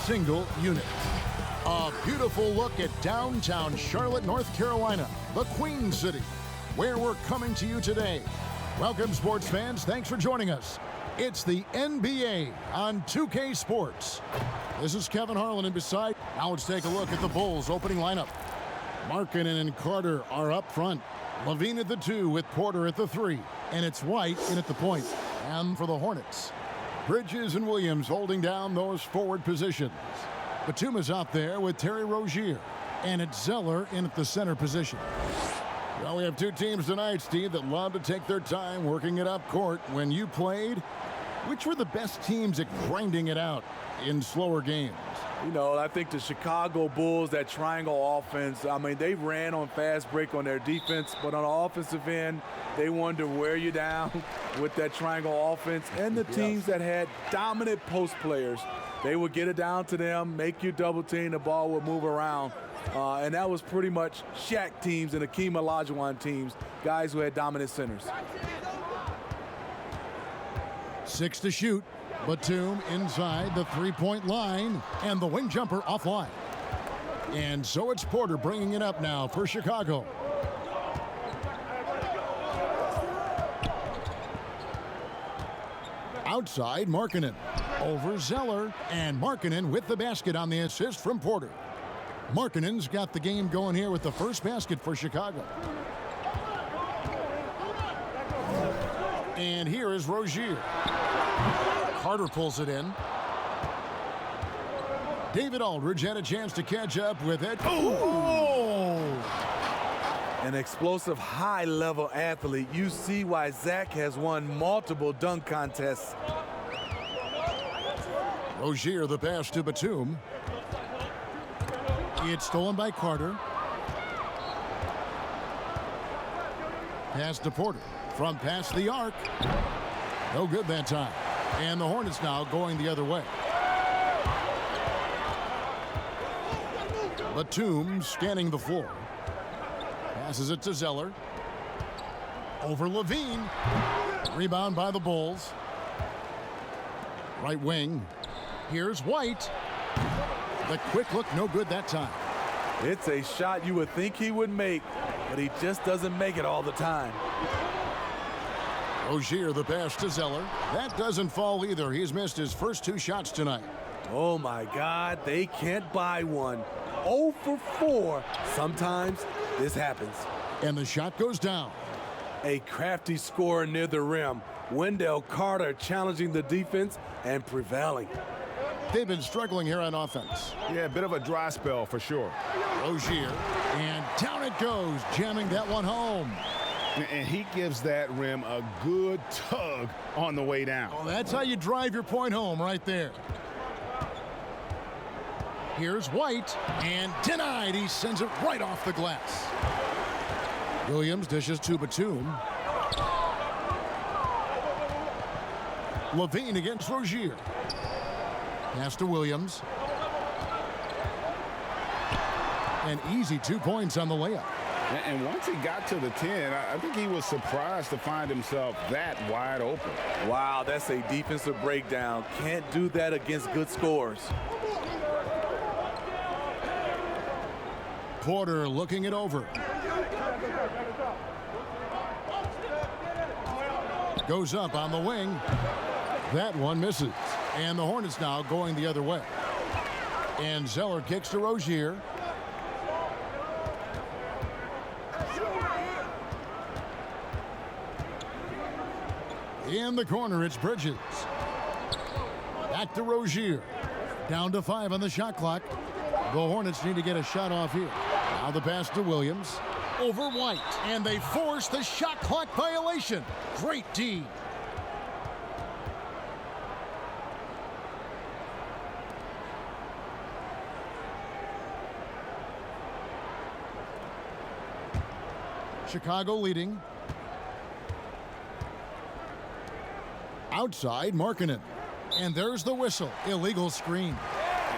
single unit. A beautiful look at downtown Charlotte, North Carolina, the Queen City, where we're coming to you today. Welcome, sports fans. Thanks for joining us. It's the NBA on 2K Sports. This is Kevin Harlan, and beside. Now let's take a look at the Bulls' opening lineup. Markkanen and Carter are up front. Levine at the 2 with Porter at the 3. And it's White in at the point. And for the Hornets, Bridges and Williams holding down those forward positions. Batum is out there with Terry Rozier. And it's Zeller in at the center position. Well, we have two teams tonight, Steve, that love to take their time working it up court. When you played, which were the best teams at grinding it out in slower games? You know, I think the Chicago Bulls, that triangle offense, I mean, they ran on fast break on their defense, but on the offensive end, they wanted to wear you down with that triangle offense. And the teams that had dominant post players, they would get it down to them, make you double team, the ball would move around. And that was pretty much Shaq teams and Akeem Olajuwon teams, guys who had dominant centers. 6 to shoot. Batum inside the three-point line, and the wing jumper offline. And so it's Porter bringing it up now for Chicago. Outside, Markkanen over Zeller, and Markkanen with the basket on the assist from Porter. Markkanen's got the game going here with the first basket for Chicago. And here is Rozier. Carter pulls it in. David Aldridge had a chance to catch up with it. Oh! An explosive, high-level athlete. You see why Zach has won multiple dunk contests. Rozier, the pass to Batum. It's stolen by Carter. Pass to Porter from past the arc. No good that time. And the Hornets now going the other way. Batum scanning the floor. Passes it to Zeller. Over Levine. Rebound by the Bulls. Right wing. Here's White. The quick look, no good that time. It's a shot you would think he would make, but he just doesn't make it all the time. Rozier, the pass to Zeller. That doesn't fall either. He's missed his first 2 shots tonight. Oh, my God. They can't buy one. 0 for 4. Sometimes this happens. And the shot goes down. A crafty score near the rim. Wendell Carter challenging the defense and prevailing. They've been struggling here on offense. Yeah, a bit of a dry spell for sure. Rozier, and down it goes, jamming that one home. And he gives that rim a good tug on the way down. Well, that's how you drive your point home right there. Here's White, and denied. He sends it right off the glass. Williams dishes to Batum. Levine against Rozier. Pass to Williams. An easy 2 points on the layup. And once he got to the 10, I think he was surprised to find himself that wide open. Wow, that's a defensive breakdown. Can't do that against good scores. Porter looking it over. Goes up on the wing. That one misses. And the Hornets now going the other way. And Zeller kicks to Rozier. In the corner, it's Bridges. Back to Rozier. Down to 5 on the shot clock. The Hornets need to get a shot off here. Now the pass to Williams. Over White. And they force the shot clock violation. Great D. Chicago leading. Outside, Markkanen. And there's the whistle. Illegal screen.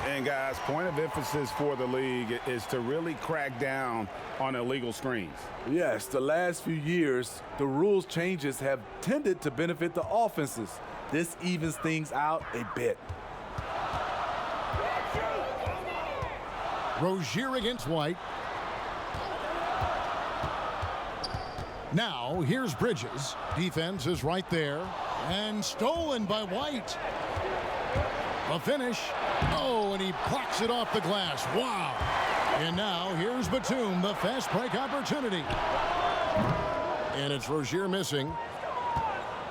And guys, point of emphasis for the league is to really crack down on illegal screens. Yes, the last few years, the rules changes have tended to benefit the offenses. This evens things out a bit. Rozier against White. Now, here's Bridges. Defense is right there. And stolen by White. A finish. Oh, and he blocks it off the glass. Wow. And now, here's Batum, the fast break opportunity. And it's Rozier missing.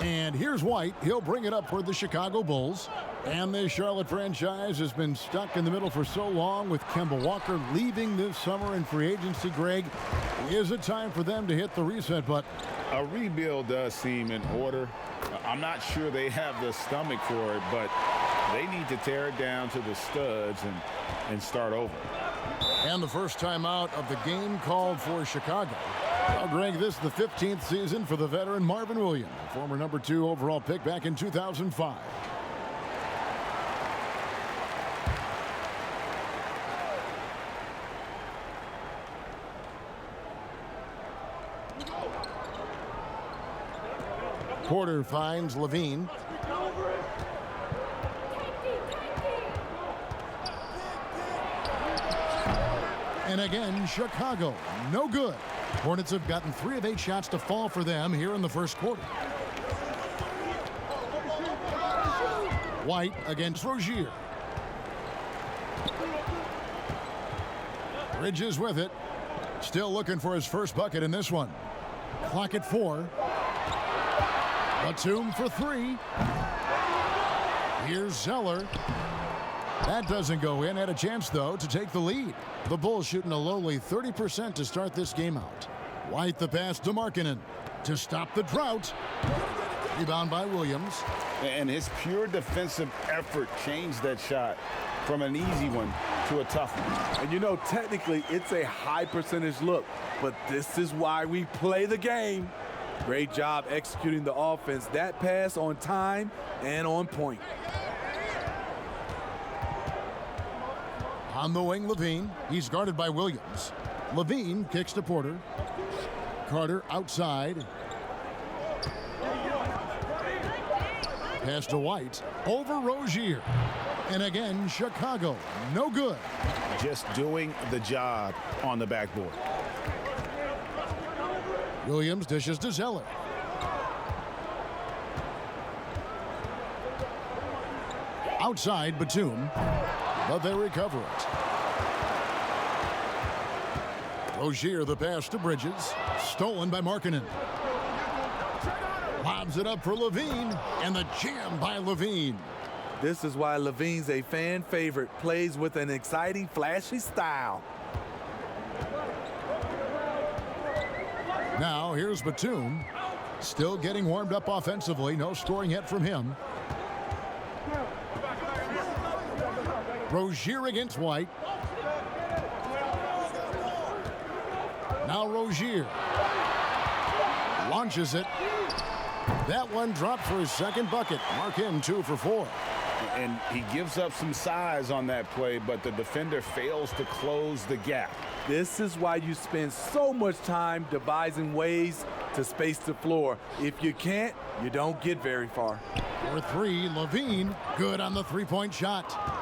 And here's White. He'll bring it up for the Chicago Bulls. And the Charlotte franchise has been stuck in the middle for so long with Kemba Walker leaving this summer in free agency. Greg, is it time for them to hit the reset button? A rebuild does seem in order. I'm not sure they have the stomach for it, but they need to tear it down to the studs and start over. And the first time out of the game called for Chicago. Well, Greg, this is the 15th season for the veteran Marvin Williams, the former #2 overall pick back in 2005. Porter finds Levine. And again, Chicago, no good. Hornets have gotten 3 of 8 shots to fall for them here in the first quarter. White against Rozier. Bridges with it. Still looking for his first bucket in this one. Clock at 4. Batum for 3. Here's Zeller. That doesn't go in. Had a chance, though, to take the lead. The Bulls shooting a lowly 30% to start this game out. White the pass to Markkanen to stop the drought. Rebound by Williams. And his pure defensive effort changed that shot from an easy one to a tough one. And you know, technically, it's a high percentage look, but this is why we play the game. Great job executing the offense. That pass on time and on point. On the wing, Levine. He's guarded by Williams. Levine kicks to Porter. Carter outside. Pass to White. Over Rozier. And again, Chicago. No good. Just doing the job on the backboard. Williams dishes to Zeller. Outside, Batum. But they recover it. Rozier the pass to Bridges. Stolen by Markkanen. Lobs it up for Levine. And the jam by Levine. This is why Levine's a fan favorite. Plays with an exciting, flashy style. Now here's Batum. Still getting warmed up offensively. No scoring yet from him. Rozier against White. Now Rozier. Launches it. That one dropped for his second bucket. Mark him 2 for 4. And he gives up some size on that play, but the defender fails to close the gap. This is why you spend so much time devising ways to space the floor. If you can't, you don't get very far. For 3, Levine. Good on the three-point shot.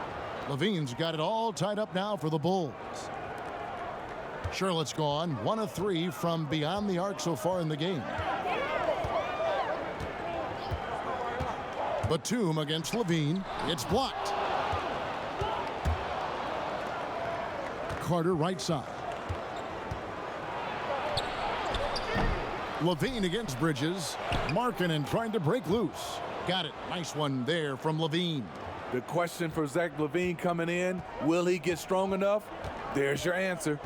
Levine's got it all tied up now for the Bulls. Charlotte's gone 1 of 3 from beyond the arc so far in the game. Batum against Levine. It's blocked. Carter right side. Levine against Bridges. Markkanen trying to break loose. Got it. Nice one there from Levine. The question for Zach LaVine coming in, will he get strong enough? There's your answer.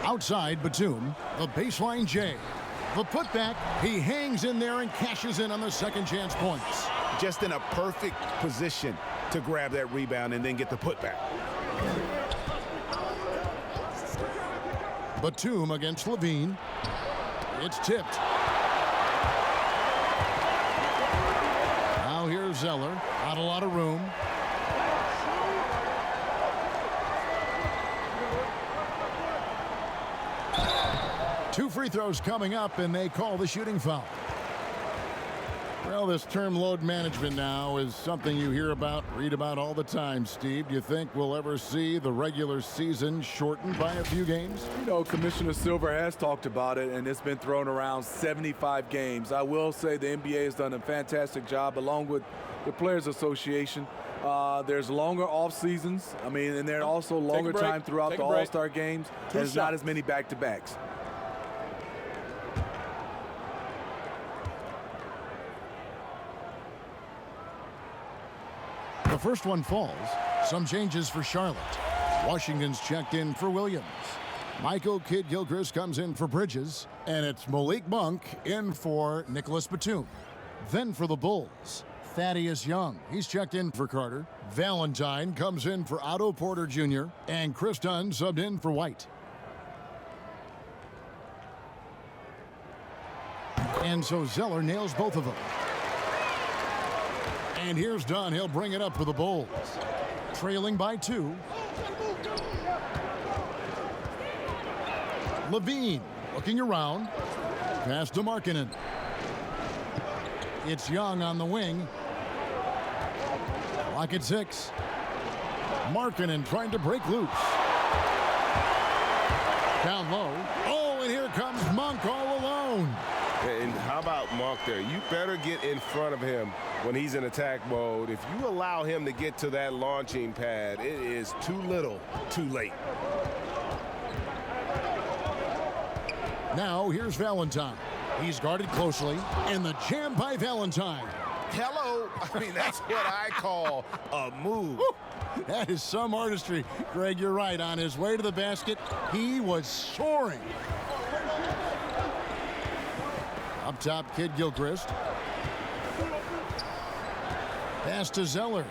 Outside, Batum. The baseline J. The putback. He hangs in there and cashes in on the second chance points. Just in a perfect position to grab that rebound and then get the putback. Batum against Levine. It's tipped. Now here's Zeller. Not a lot of room. Two free throws coming up, and they call the shooting foul. Well, this term load management now is something you hear about, read about all the time, Steve. Do you think we'll ever see the regular season shortened by a few games? You know, Commissioner Silver has talked about it, and it's been thrown around 75 games. I will say the NBA has done a fantastic job, along with the Players Association. There's longer off seasons. I mean, and there's also longer time throughout the All-Star games. There's not as many back-to-backs. The first one falls. Some changes for Charlotte. Washington's checked in for Williams. Michael Kidd-Gilchrist comes in for Bridges. And it's Malik Monk in for Nicholas Batum. Then for the Bulls, Thaddeus Young. He's checked in for Carter. Valentine comes in for Otto Porter Jr. And Chris Dunn subbed in for White. And so Zeller nails both of them. And here's Dunn. He'll bring it up for the Bulls. Trailing by 2. Levine looking around. Pass to Markkanen. It's Young on the wing. Clock at 6. Markkanen trying to break loose. Down low. Oh, and here comes Monk all alone. And how about Monk there? You better get in front of him when he's in attack mode. If you allow him to get to that launching pad, it is too little, too late. Now here's Valentine. He's guarded closely, and the jam by Valentine. Hello. I mean, that's what I call a move. That is some artistry. Greg, you're right. On his way to the basket, he was soaring. Up top, Kidd-Gilchrist. Pass to Zeller.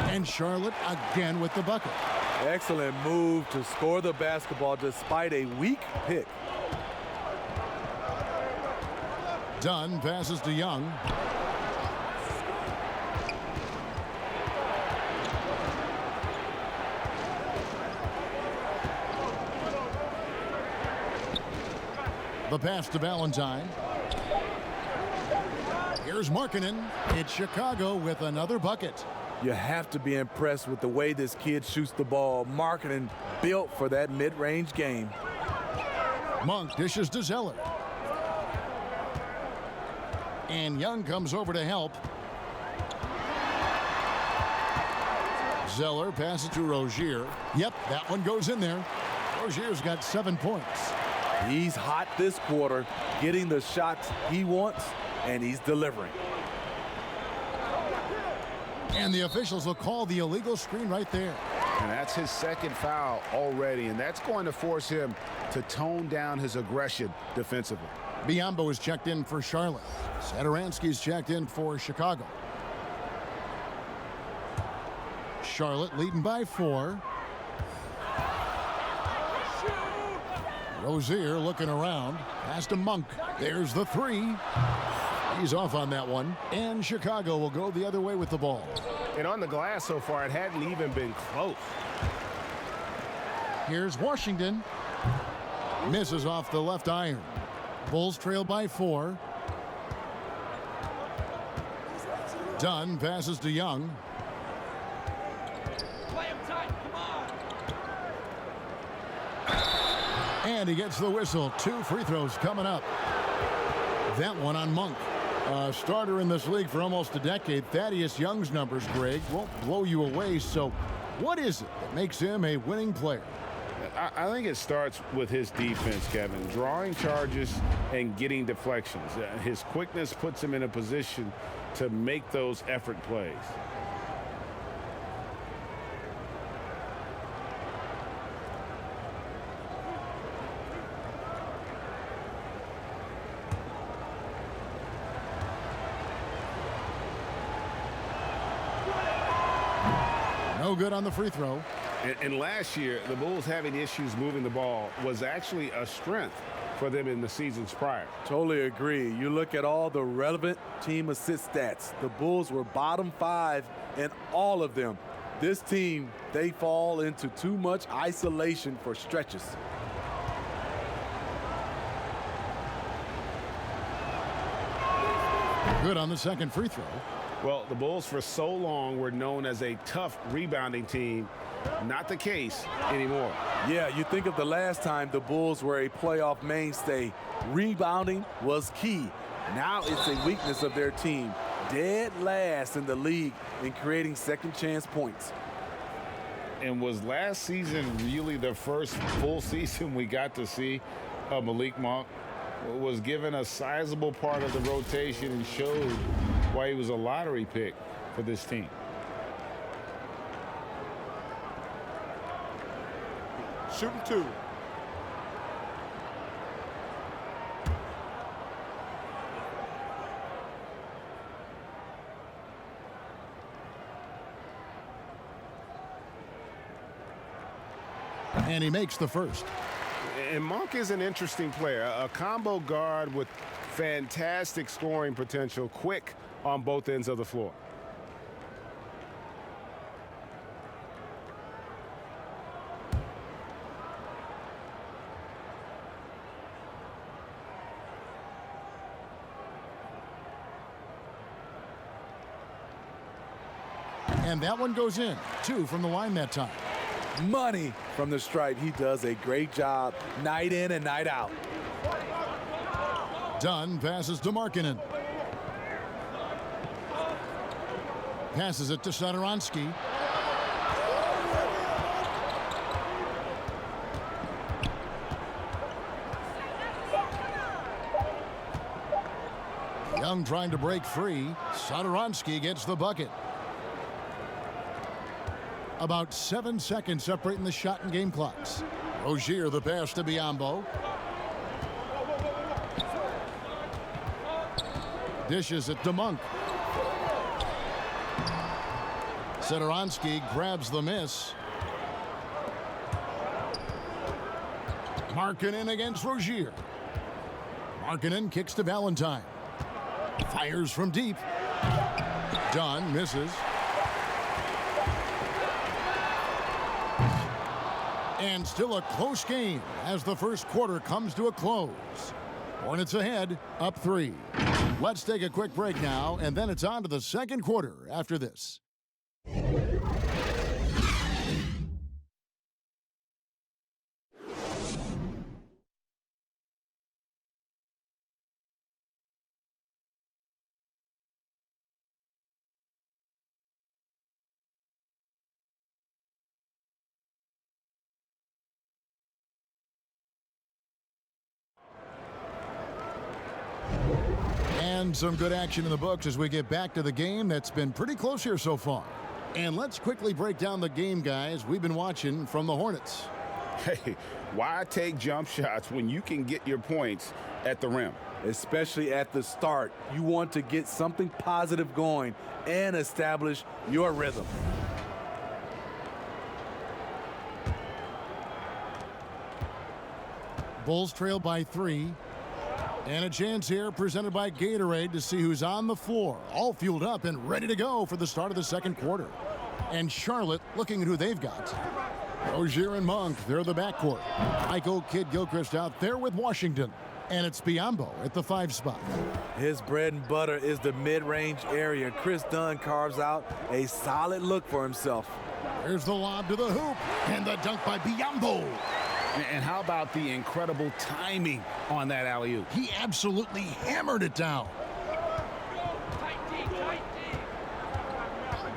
And Charlotte again with the bucket. Excellent move to score the basketball despite a weak pick. Dunn passes to Young. The pass to Valentine. Here's Markkanen. It's Chicago with another bucket. You have to be impressed with the way this kid shoots the ball. Markkanen built for that mid-range game. Monk dishes to Zeller. And Young comes over to help. Zeller passes to Rozier. Yep, that one goes in there. Rozier's got 7 points. He's hot this quarter, getting the shots he wants, and he's delivering. And the officials will call the illegal screen right there. And that's his second foul already, and that's going to force him to tone down his aggression defensively. Biyombo is checked in for Charlotte. Satoransky's checked in for Chicago. Charlotte leading by 4. Rozier looking around. Pass to Monk. There's the 3. He's off on that one. And Chicago will go the other way with the ball. And on the glass so far, it hadn't even been close. Here's Washington. Misses off the left iron. Bulls trail by 4. Dunn passes to Young. Play him tight. Come on. And he gets the whistle. 2 free throws coming up. That one on Monk. Starter in this league for almost a decade. Thaddeus Young's numbers, Greg, won't blow you away. So what is it that makes him a winning player? I think it starts with his defense, Kevin. Drawing charges and getting deflections. His quickness puts him in a position to make those effort plays. No good on the free throw. And last year, the Bulls having issues moving the ball was actually a strength for them in the seasons prior. Totally agree. You look at all the relevant team assist stats. The Bulls were bottom 5 in all of them. This team, they fall into too much isolation for stretches. Good on the second free throw. Well, the Bulls for so long were known as a tough rebounding team. Not the case anymore. Yeah, you think of the last time the Bulls were a playoff mainstay. Rebounding was key. Now it's a weakness of their team. Dead last in the league in creating second chance points. And was last season really the first full season we got to see Malik Monk? Was given a sizable part of the rotation and showed why he was a lottery pick for this team. Shooting two. And he makes the first. And Monk is an interesting player, a combo guard with fantastic scoring potential, quick on both ends of the floor. And that one goes in. 2 from the line that time. Money from the stripe. He does a great job night in and night out. Dunn passes to Markkanen. Passes it to Satoransky. Young trying to break free. Satoransky gets the bucket. About 7 seconds separating the shot and game clocks. Rozier the pass to Biyombo. Dishes it to Monk. Satoransky grabs the miss. Markkanen against Rozier. Markkanen kicks to Valentine. Fires from deep. Dunn misses. And still a close game as the first quarter comes to a close. Hornets ahead, up 3. Let's take a quick break now, and then it's on to the second quarter after this. And some good action in the books as we get back to the game that's been pretty close here so far. And let's quickly break down the game, guys, we've been watching from the Hornets. Hey, why take jump shots when you can get your points at the rim? Especially at the start. You want to get something positive going and establish your rhythm. Bulls trail by 3. And a chance here presented by Gatorade to see who's on the floor, all fueled up and ready to go for the start of the second quarter. And Charlotte looking at who they've got. Rozier and Monk, they're the backcourt. Michael Kidd-Gilchrist out there with Washington. And it's Biyombo at the 5 spot. His bread and butter is the mid-range area. Chris Dunn carves out a solid look for himself. There's the lob to the hoop. And the dunk by Biyombo. And how about the incredible timing on that alley-oop? He absolutely hammered it down.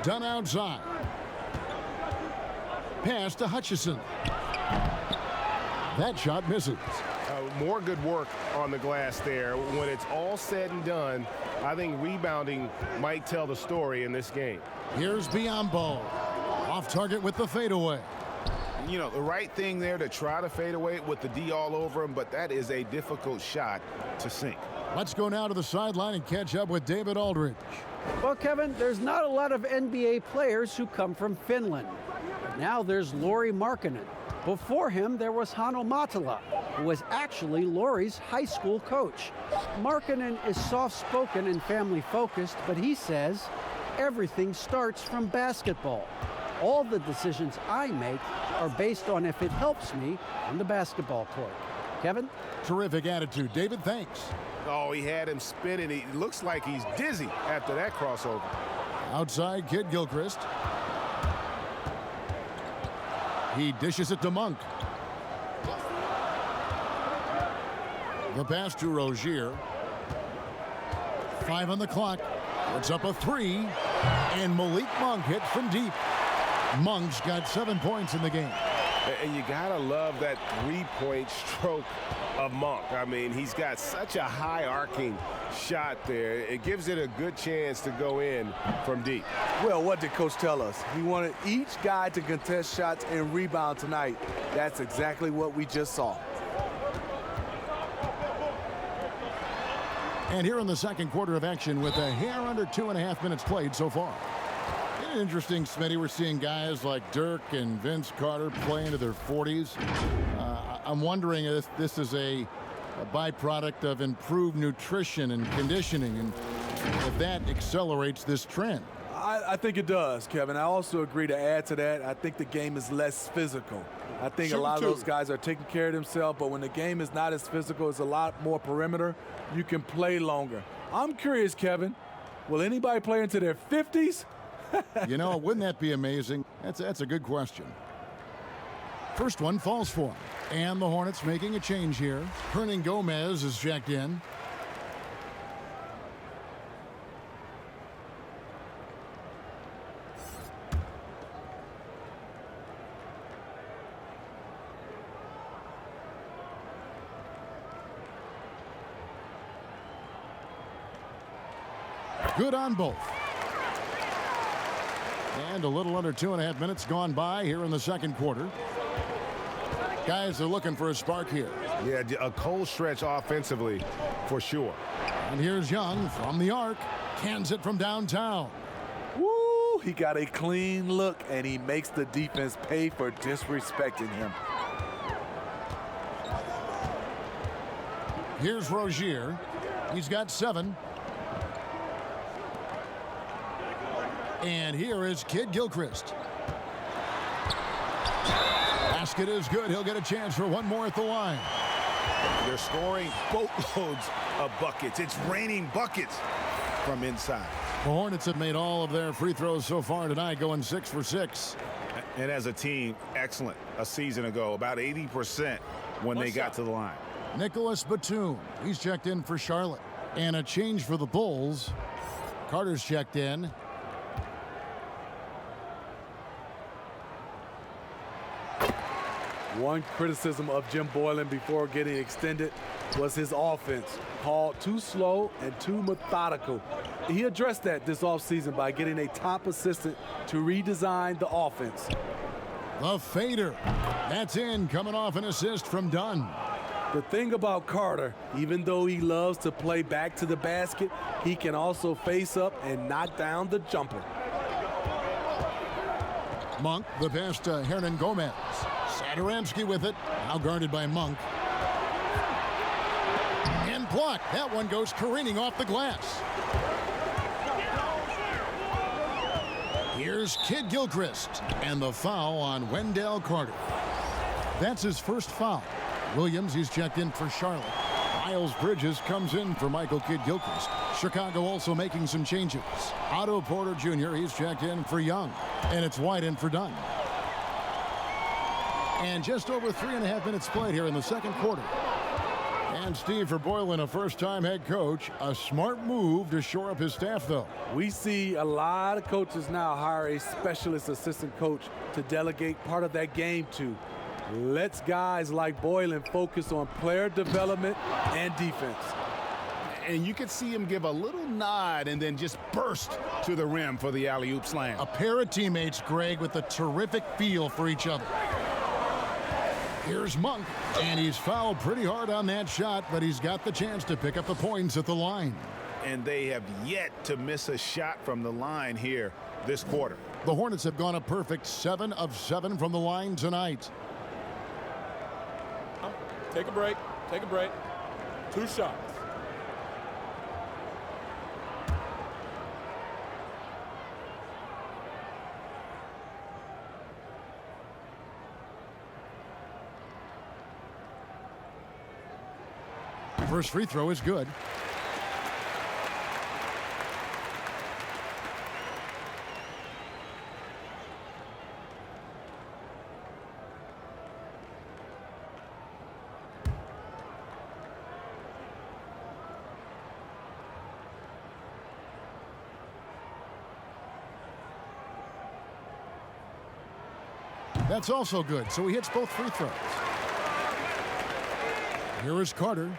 Dunn outside. Pass to Hutchison. That shot misses. More good work on the glass there. When it's all said and done, I think rebounding might tell the story in this game. Here's Biyombo. Off target with the fadeaway. You know, the right thing there to try to fade away with the D all over him, but that is a difficult shot to sink. Let's go now to the sideline and catch up with David Aldridge. Well, Kevin, there's not a lot of NBA players who come from Finland. But now there's Lauri Markkanen. Before him, there was Hanno Matala, who was actually Lauri's high school coach. Markkanen is soft-spoken and family-focused, but he says everything starts from basketball. All the decisions I make are based on if it helps me on the basketball court. Kevin? Terrific attitude. David, thanks. Oh, he had him spinning. He looks like he's dizzy after that crossover. Outside, Kid Gilchrist. He dishes it to Monk. The pass to Rozier. 5 on the clock. It's up a 3. And Malik Monk hits from deep. Monk's got 7 points in the game. And you gotta love that three-point stroke of Monk. I mean, he's got such a high arcing shot there. It gives it a good chance to go in from deep. Well, what did Coach tell us? He wanted each guy to contest shots and rebound tonight. That's exactly what we just saw. And here in the second quarter of action with a hair under 2.5 minutes played so far. Interesting, Smitty. We're seeing guys like Dirk and Vince Carter play into their 40s. I'm wondering if this is a byproduct of improved nutrition and conditioning, and if that accelerates this trend. I think it does, Kevin. I also agree to add to that. I think the game is less physical. I think a lot of those guys are taking care of themselves, but when the game is not as physical, it's a lot more perimeter. You can play longer. I'm curious, Kevin, will anybody play into their 50s? You know, wouldn't that be amazing? That's a good question. First one falls for him. And the Hornets making a change here. Hernan Gomez is checked in. Good on both. And a little under 2.5 minutes gone by here in the second quarter. Guys are looking for a spark here. Yeah, a cold stretch offensively for sure. And here's Young from the arc. Cans it from downtown. Woo! He got a clean look, and he makes the defense pay for disrespecting him. Here's Rozier. He's got 7. And here is Kid Gilchrist. Basket is good. He'll get a chance for one more at the line. They're scoring boatloads of buckets. It's raining buckets from inside. The Hornets have made all of their free throws so far tonight, going 6 for 6. And as a team, excellent a season ago, about 80% when they got to the line. Nicholas Batum, he's checked in for Charlotte. And a change for the Bulls. Carter's checked in. One criticism of Jim Boylan before getting extended was his offense, called too slow and too methodical. He addressed that this offseason by getting a top assistant to redesign the offense. The fader. That's in, coming off an assist from Dunn. The thing about Carter, even though he loves to play back to the basket, he can also face up and knock down the jumper. Monk, the pass to Hernan Gomez. Satoransky with it, now guarded by Monk. And blocked. That one goes careening off the glass. Here's Kid Gilchrist, and the foul on Wendell Carter. That's his first foul. Williams, he's checked in for Charlotte. Miles Bridges comes in for Michael Kidd Gilchrist. Chicago also making some changes. Otto Porter Jr., he's checked in for Young. And it's White in for Dunn. And just over 3.5 minutes played here in the second quarter. And Steve, for Boylan, a first-time head coach, a smart move to shore up his staff, though. We see a lot of coaches now hire a specialist assistant coach to delegate part of that game to. Let's guys like Boylan focus on player development and defense. And you could see him give a little nod and then just burst to the rim for the alley-oop slam. A pair of teammates, Greg, with a terrific feel for each other. Here's Monk, and he's fouled pretty hard on that shot, but he's got the chance to pick up the points at the line. And they have yet to miss a shot from the line here this quarter. The Hornets have gone a perfect 7 of 7 from the line tonight. Take a break. Take a break. 2 shots. First free throw is good. That's also good, so he hits both free throws. Here is Carter.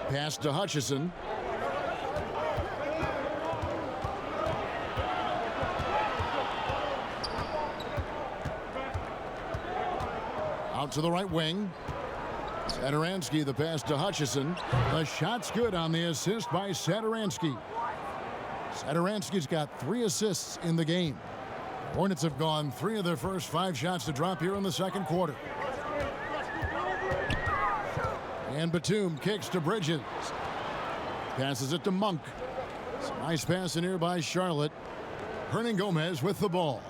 Pass to Hutchison. Out to the right wing. Sadaransky, the pass to Hutchison. The shot's good on the assist by Sadaransky. Sadaransky's got 3 assists in the game. Hornets have gone 3 of their first 5 shots to drop here in the second quarter. And Batum kicks to Bridges. Passes it to Monk. It's a nice pass in here by Charlotte. Hernan Gomez with the ball.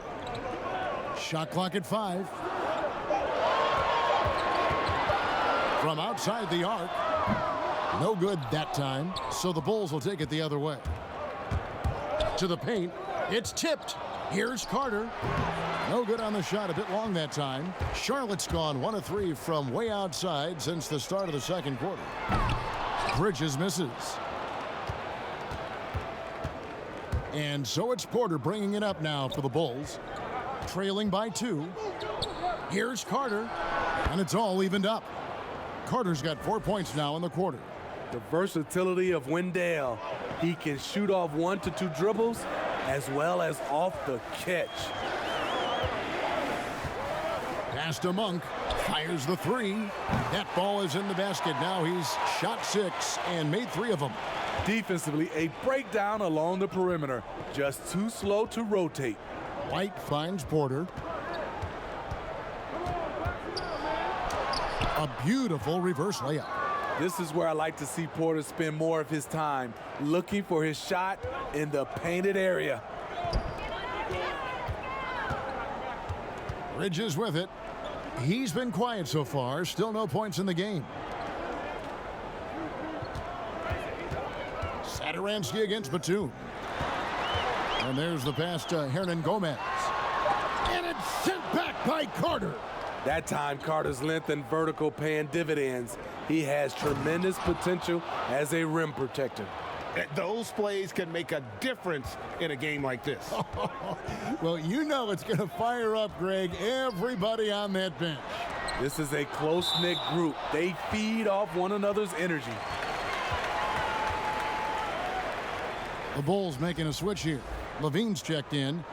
Shot clock at 5. From outside the arc. No good that time, so the Bulls will take it the other way. To the paint. It's tipped. Here's Carter. No good on the shot. A bit long that time. Charlotte's gone 1 of 3 from way outside since the start of the second quarter. Bridges misses. And so it's Porter bringing it up now for the Bulls. Trailing by 2. Here's Carter. And it's all evened up. Carter's got 4 points now in the quarter. The versatility of Wendell. He can shoot off 1 to 2 dribbles as well as off the catch. Pass to Monk. Fires the 3. That ball is in the basket. Now he's shot 6 and made 3 of them. Defensively, a breakdown along the perimeter. Just too slow to rotate. White finds Porter. A beautiful reverse layup. This is where I like to see Porter spend more of his time, looking for his shot in the painted area. Bridges with it. He's been quiet so far. Still no points in the game. Sadaransky against Batum. And there's the pass to Hernan Gomez. And it's sent back by Carter. That time, Carter's length and vertical paying dividends. He has tremendous potential as a rim protector. Those plays can make a difference in a game like this. Well, you know it's going to fire up, Greg, everybody on that bench. This is a close-knit group. They feed off one another's energy. The Bulls making a switch here. Levine's checked in.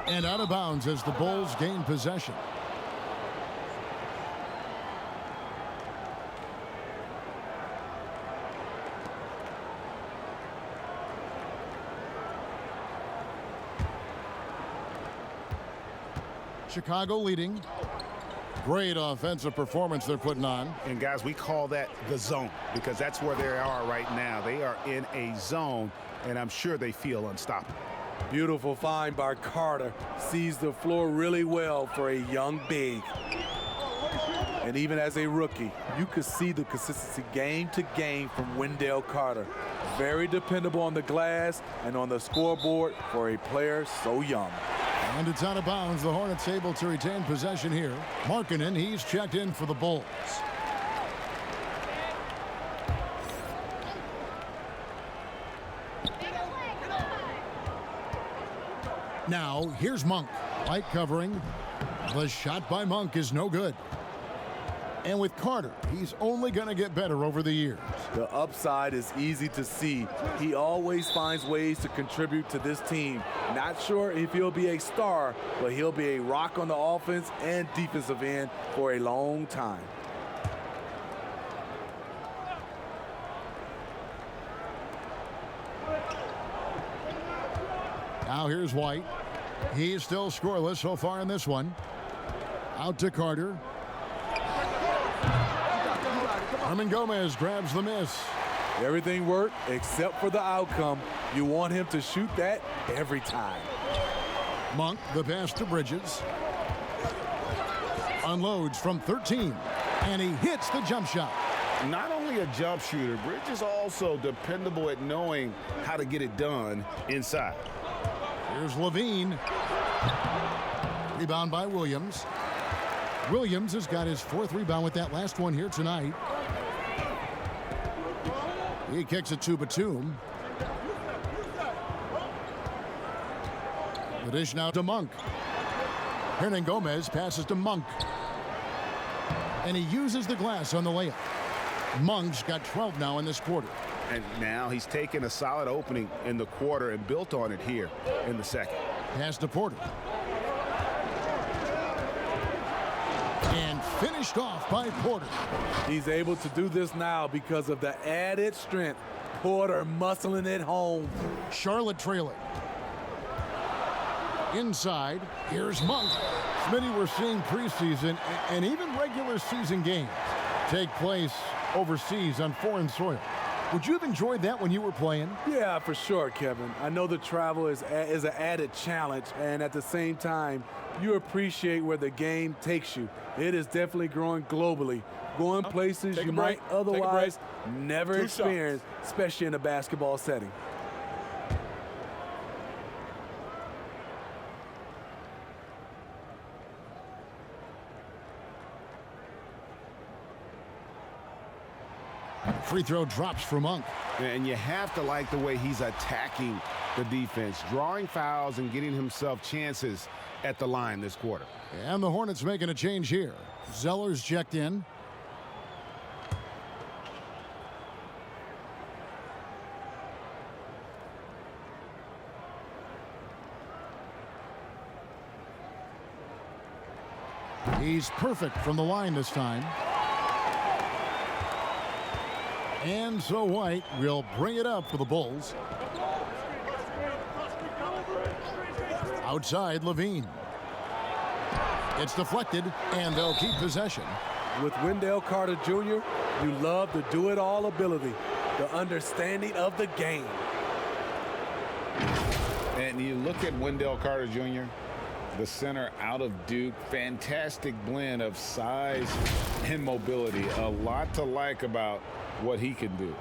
And out of bounds as the Bulls gain possession. Chicago leading. Great offensive performance they're putting on. And guys, we call that the zone because that's where they are right now. They are in a zone, and I'm sure they feel unstoppable. Beautiful find by Carter. Sees the floor really well for a young big. And even as a rookie, you could see the consistency game to game from Wendell Carter. Very dependable on the glass and on the scoreboard for a player so young. And it's out of bounds. The Hornets able to retain possession here. Markkanen, he's checked in for the Bulls. Now, here's Monk. Light covering. The shot by Monk is no good. And with Carter, he's only going to get better over the years. The upside is easy to see. He always finds ways to contribute to this team. Not sure if he'll be a star, but he'll be a rock on the offense and defensive end for a long time. Now here's White. He's still scoreless so far in this one. Out to Carter. Gomez grabs the miss. Everything worked except for the outcome. You want him to shoot that every time. Monk, the pass to Bridges. Unloads from 13, and he hits the jump shot. Not only a jump shooter, Bridges also dependable at knowing how to get it done inside. Here's Levine. Rebound by Williams. Williams has got his 4th rebound with that last one here tonight. He kicks it to Batum. The dish now to Monk. Gomez passes to Monk. And he uses the glass on the layup. Monk's got 12 now in this quarter. And now he's taken a solid opening in the quarter and built on it here in the second. Pass to Porter. And finished off by Porter. He's able to do this now because of the added strength. Porter muscling it home. Charlotte trailing. Inside, here's Monk. Smitty, we're seeing preseason and even regular season games take place overseas on foreign soil. Would you have enjoyed that when you were playing? Yeah, for sure, Kevin. I know the travel is an added challenge, and at the same time, you appreciate where the game takes you. It is definitely growing globally, going places you might otherwise never experience, especially in a basketball setting. Free throw drops for Monk. And you have to like the way he's attacking the defense, drawing fouls and getting himself chances at the line this quarter. And the Hornets making a change here. Zeller's checked in. He's perfect from the line this time. And so White will bring it up for the Bulls. Outside, Levine. It's deflected, and they'll keep possession. With Wendell Carter Jr., you love the do-it-all ability, the understanding of the game. And you look at Wendell Carter Jr., the center out of Duke, fantastic blend of size and mobility. A lot to like about what he can do.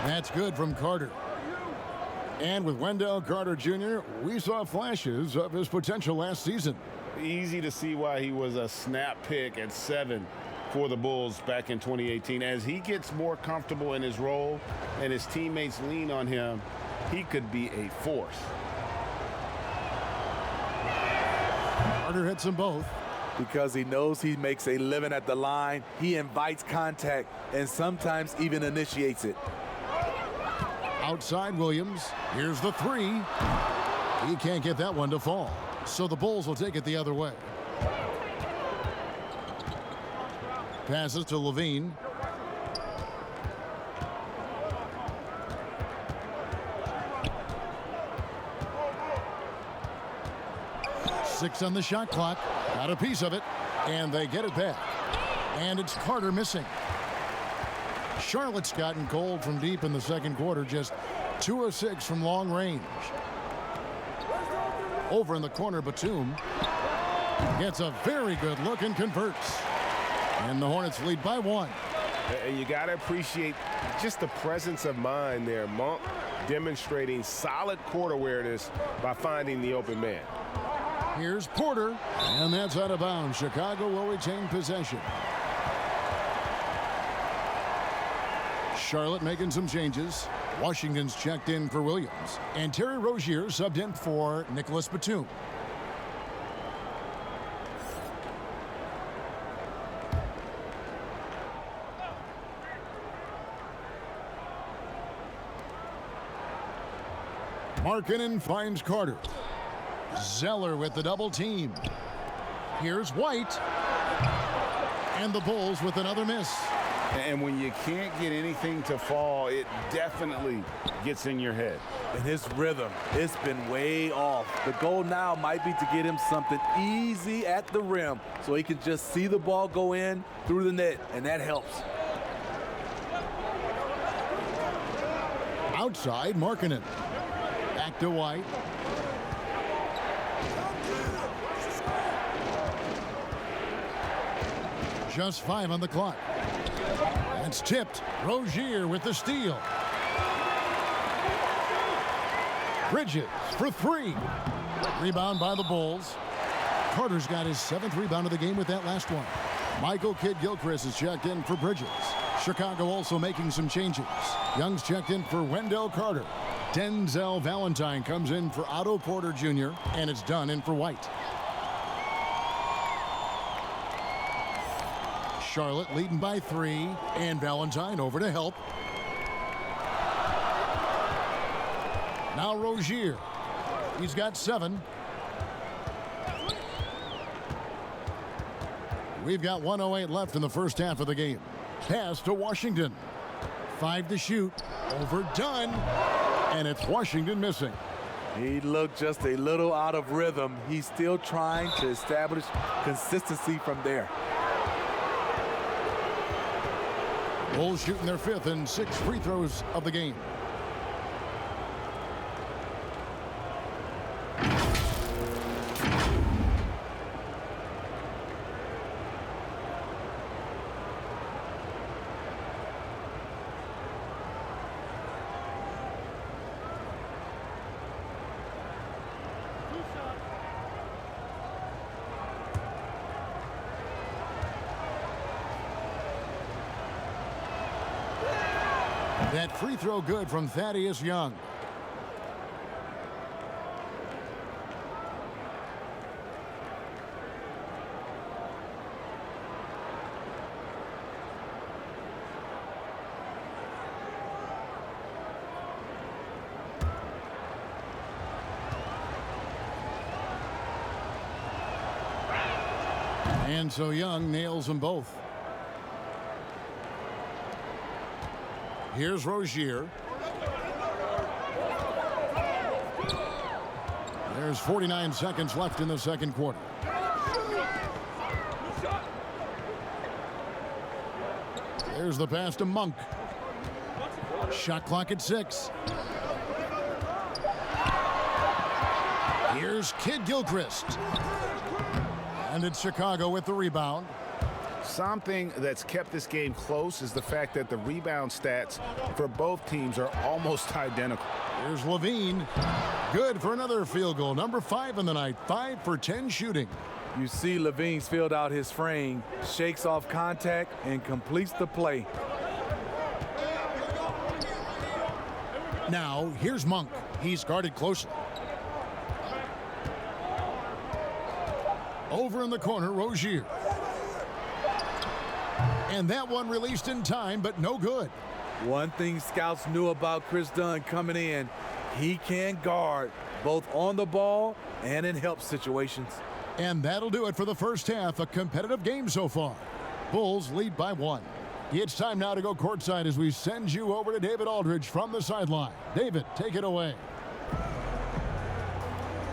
That's good from Carter. And with Wendell Carter Jr., we saw flashes of his potential last season. Easy to see why he was a snap pick at 7 for the Bulls back in 2018. As he gets more comfortable in his role and his teammates lean on him, he could be a force. Carter hits them both. Because he knows he makes a living at the line, he invites contact and sometimes even initiates it. Outside Williams. Here's the 3. He can't get that one to fall. So the Bulls will take it the other way. Passes to Levine. Six on the shot clock. Got a piece of it. And they get it back. And it's Carter missing. Charlotte's gotten cold from deep in the second quarter. Just 2 of 6 from long range. Over in the corner, Batum gets a very good look and converts. And the Hornets lead by 1. And you got to appreciate just the presence of mind there. Monk demonstrating solid court awareness by finding the open man. Here's Porter, and that's out of bounds. Chicago will retain possession. Charlotte making some changes. Washington's checked in for Williams. And Terry Rozier subbed in for Nicholas Batum. Markkanen finds Carter. Zeller with the double team. Here's White. And the Bulls with another miss. And when you can't get anything to fall, it definitely gets in your head. And his rhythm, it's been way off. The goal now might be to get him something easy at the rim so he can just see the ball go in through the net, and that helps. Outside, Markkanen. Back to White. Just 5 on the clock. It's tipped. Rozier with the steal. Bridges for 3. Rebound by the Bulls. Carter's got his 7th rebound of the game with that last one. Michael Kidd-Gilchrist is checked in for Bridges. Chicago also making some changes. Young's checked in for Wendell Carter. Denzel Valentine comes in for Otto Porter Jr. And it's done in for White. Charlotte leading by 3, and Valentine over to help. Now Rozier. He's got 7. We've got 1:08 left in the first half of the game. Pass to Washington. 5 to shoot. Overdone. And it's Washington missing. He looked just a little out of rhythm. He's still trying to establish consistency from there. Bulls shooting their 5th and 6th free throws of the game. That free throw good from Thaddeus Young. And so Young nails them both. Here's Rozier. There's 49 seconds left in the second quarter. There's the pass to Monk. Shot clock at 6. Here's Kidd-Gilchrist. And it's Chicago with the rebound. Something that's kept this game close is the fact that the rebound stats for both teams are almost identical. Here's Levine. Good for another field goal. Number 5 in the night. 5 for 10 shooting. You see Levine's filled out his frame, shakes off contact, and completes the play. Now, here's Monk. He's guarded closely. Over in the corner, Rozier. And that one released in time, but no good. One thing scouts knew about Chris Dunn coming in, he can guard both on the ball and in help situations. And that'll do it for the first half. A competitive game so far. Bulls lead by 1. It's time now to go courtside as we send you over to David Aldridge from the sideline. David, take it away.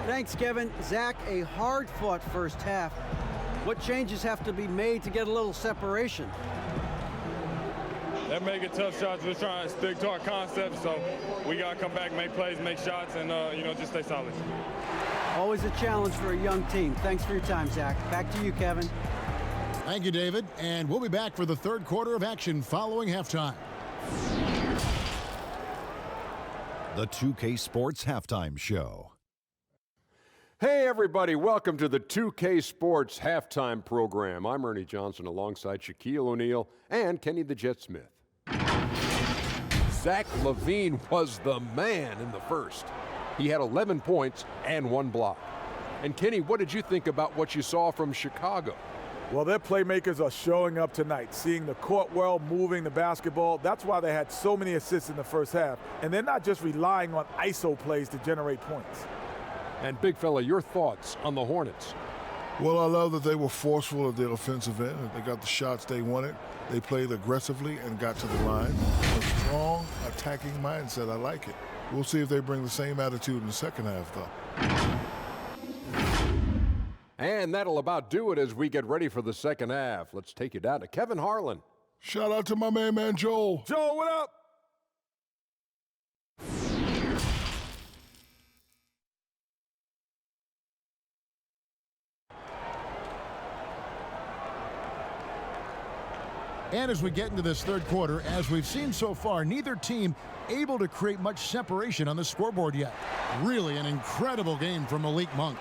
Thanks, Kevin. Zach, a hard-fought first half. What changes have to be made to get a little separation? They're making tough shots. We're trying to stick to our concept, so we got to come back, make plays, make shots, and, just stay solid. Always a challenge for a young team. Thanks for your time, Zach. Back to you, Kevin. Thank you, David. And we'll be back for the third quarter of action following halftime. The 2K Sports Halftime Show. Hey everybody, welcome to the 2K Sports Halftime Program. I'm Ernie Johnson alongside Shaquille O'Neal and Kenny the Jet Smith. Zach LaVine was the man in the first. He had 11 points and 1 block. And Kenny, what did you think about what you saw from Chicago? Well, their playmakers are showing up tonight, seeing the court well, moving the basketball. That's why they had so many assists in the first half. And they're not just relying on ISO plays to generate points. And big fella, your thoughts on the Hornets? Well, I love that they were forceful at the offensive end. They got the shots they wanted. They played aggressively and got to the line. A strong attacking mindset. I like it. We'll see if they bring the same attitude in the second half, though. And that'll about do it as we get ready for the second half. Let's take you down to Kevin Harlan. Shout out to my main man, Joel. Joel, what up? And as we get into this third quarter, as we've seen so far, neither team able to create much separation on the scoreboard yet. Really an incredible game from Malik Monk.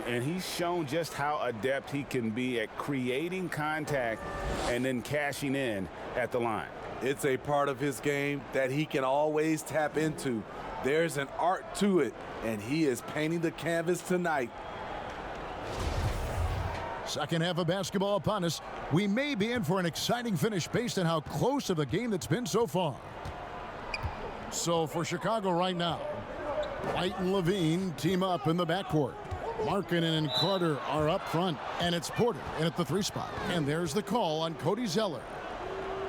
And he's shown just how adept he can be at creating contact and then cashing in at the line. It's a part of his game that he can always tap into. There's an art to it, and he is painting the canvas tonight. Second half of basketball upon us. We may be in for an exciting finish based on how close of a game that's been so far. So for Chicago right now, White and Levine team up in the backcourt. Markkanen and Carter are up front, and it's Porter in at the 3 spot. And there's the call on Cody Zeller.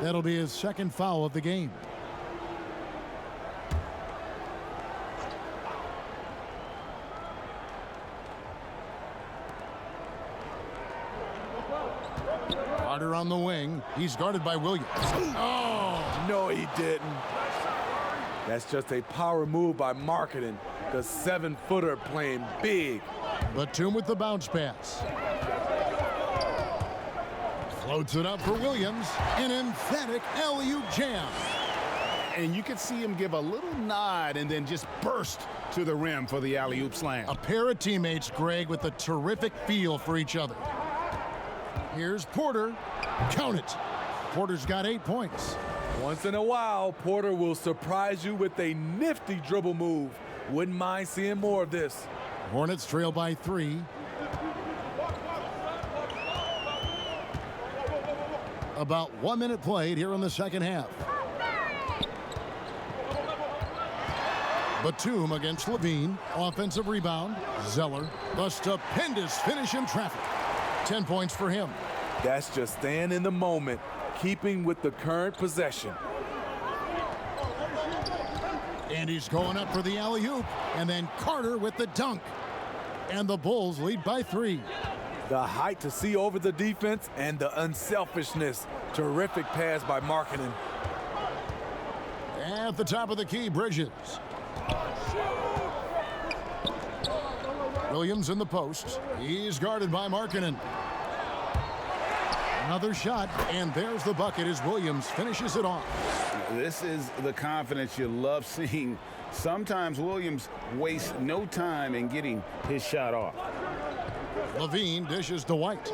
That'll be his second foul of the game. Carter on the wing. He's guarded by Williams. Oh, no, he didn't. That's just a power move by Markkanen, the 7-footer playing big. Batum with the bounce pass. Floats it up for Williams. An emphatic alley-oop jam. And you could see him give a little nod and then just burst to the rim for the alley-oop slam. A pair of teammates, Greg, with a terrific feel for each other. Here's Porter. Count it. Porter's got 8 points. Once in a while, Porter will surprise you with a nifty dribble move. Wouldn't mind seeing more of this. Hornets trail by 3. About 1 minute played here in the second half. Batum against Levine. Offensive rebound. Zeller. The stupendous finish in traffic. 10 points for him. That's just staying in the moment, keeping with the current possession. And he's going up for the alley-oop. And then Carter with the dunk. And the Bulls lead by 3. The height to see over the defense and the unselfishness. Terrific pass by Markkanen. At the top of the key, Bridges. Williams in the post. He's guarded by Markkanen. Another shot, and there's the bucket as Williams finishes it off. This is the confidence you love seeing. Sometimes Williams wastes no time in getting his shot off. Levine dishes to White.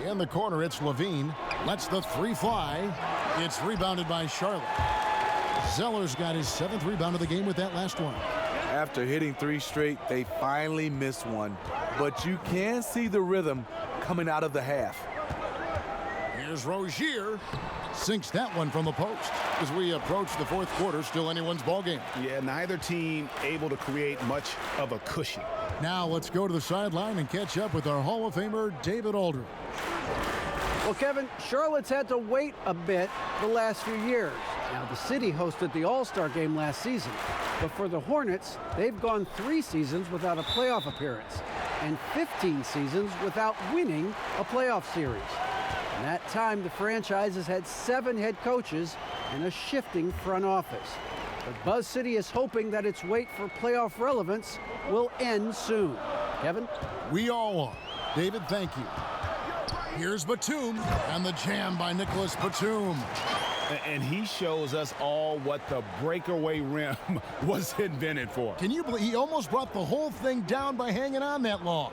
In the corner, it's Levine. Lets the 3 fly. It's rebounded by Charlotte. Zeller's got his 7th rebound of the game with that last one. After hitting 3 straight, they finally missed one. But you can see the rhythm coming out of the half. Here's Rozier. Sinks that one from the post. As we approach the 4th quarter, still anyone's ball game. Yeah, neither team able to create much of a cushion. Now let's go to the sideline and catch up with our Hall of Famer, David Aldridge. Well, Kevin, Charlotte's had to wait a bit the last few years. Now, the city hosted the All-Star game last season. But for the Hornets, they've gone 3 seasons without a playoff appearance and 15 seasons without winning a playoff series. In that time, the franchise has had 7 head coaches and a shifting front office. But Buzz City is hoping that its wait for playoff relevance will end soon. Kevin? We all are. David, thank you. Here's Batum, and the jam by Nicholas Batum. And he shows us all what the breakaway rim was invented for. Can you believe he almost brought the whole thing down by hanging on that long?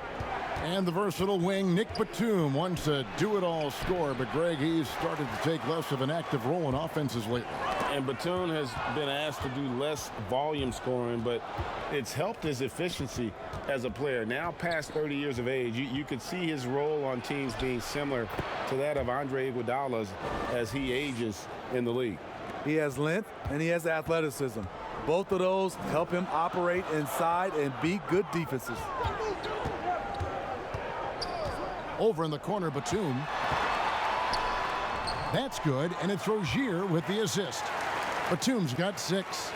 And the versatile wing, Nick Batum, wants a do-it-all scorer, but Greg, he's started to take less of an active role in offenses lately. And Batum has been asked to do less volume scoring, but it's helped his efficiency as a player. Now past 30 years of age, you could see his role on teams being similar to that of Andre Iguodala's as he ages in the league. He has length and he has athleticism. Both of those help him operate inside and beat good defenses. Over in the corner, Batum. That's good, and it's Rozier with the assist. Batum's got 6.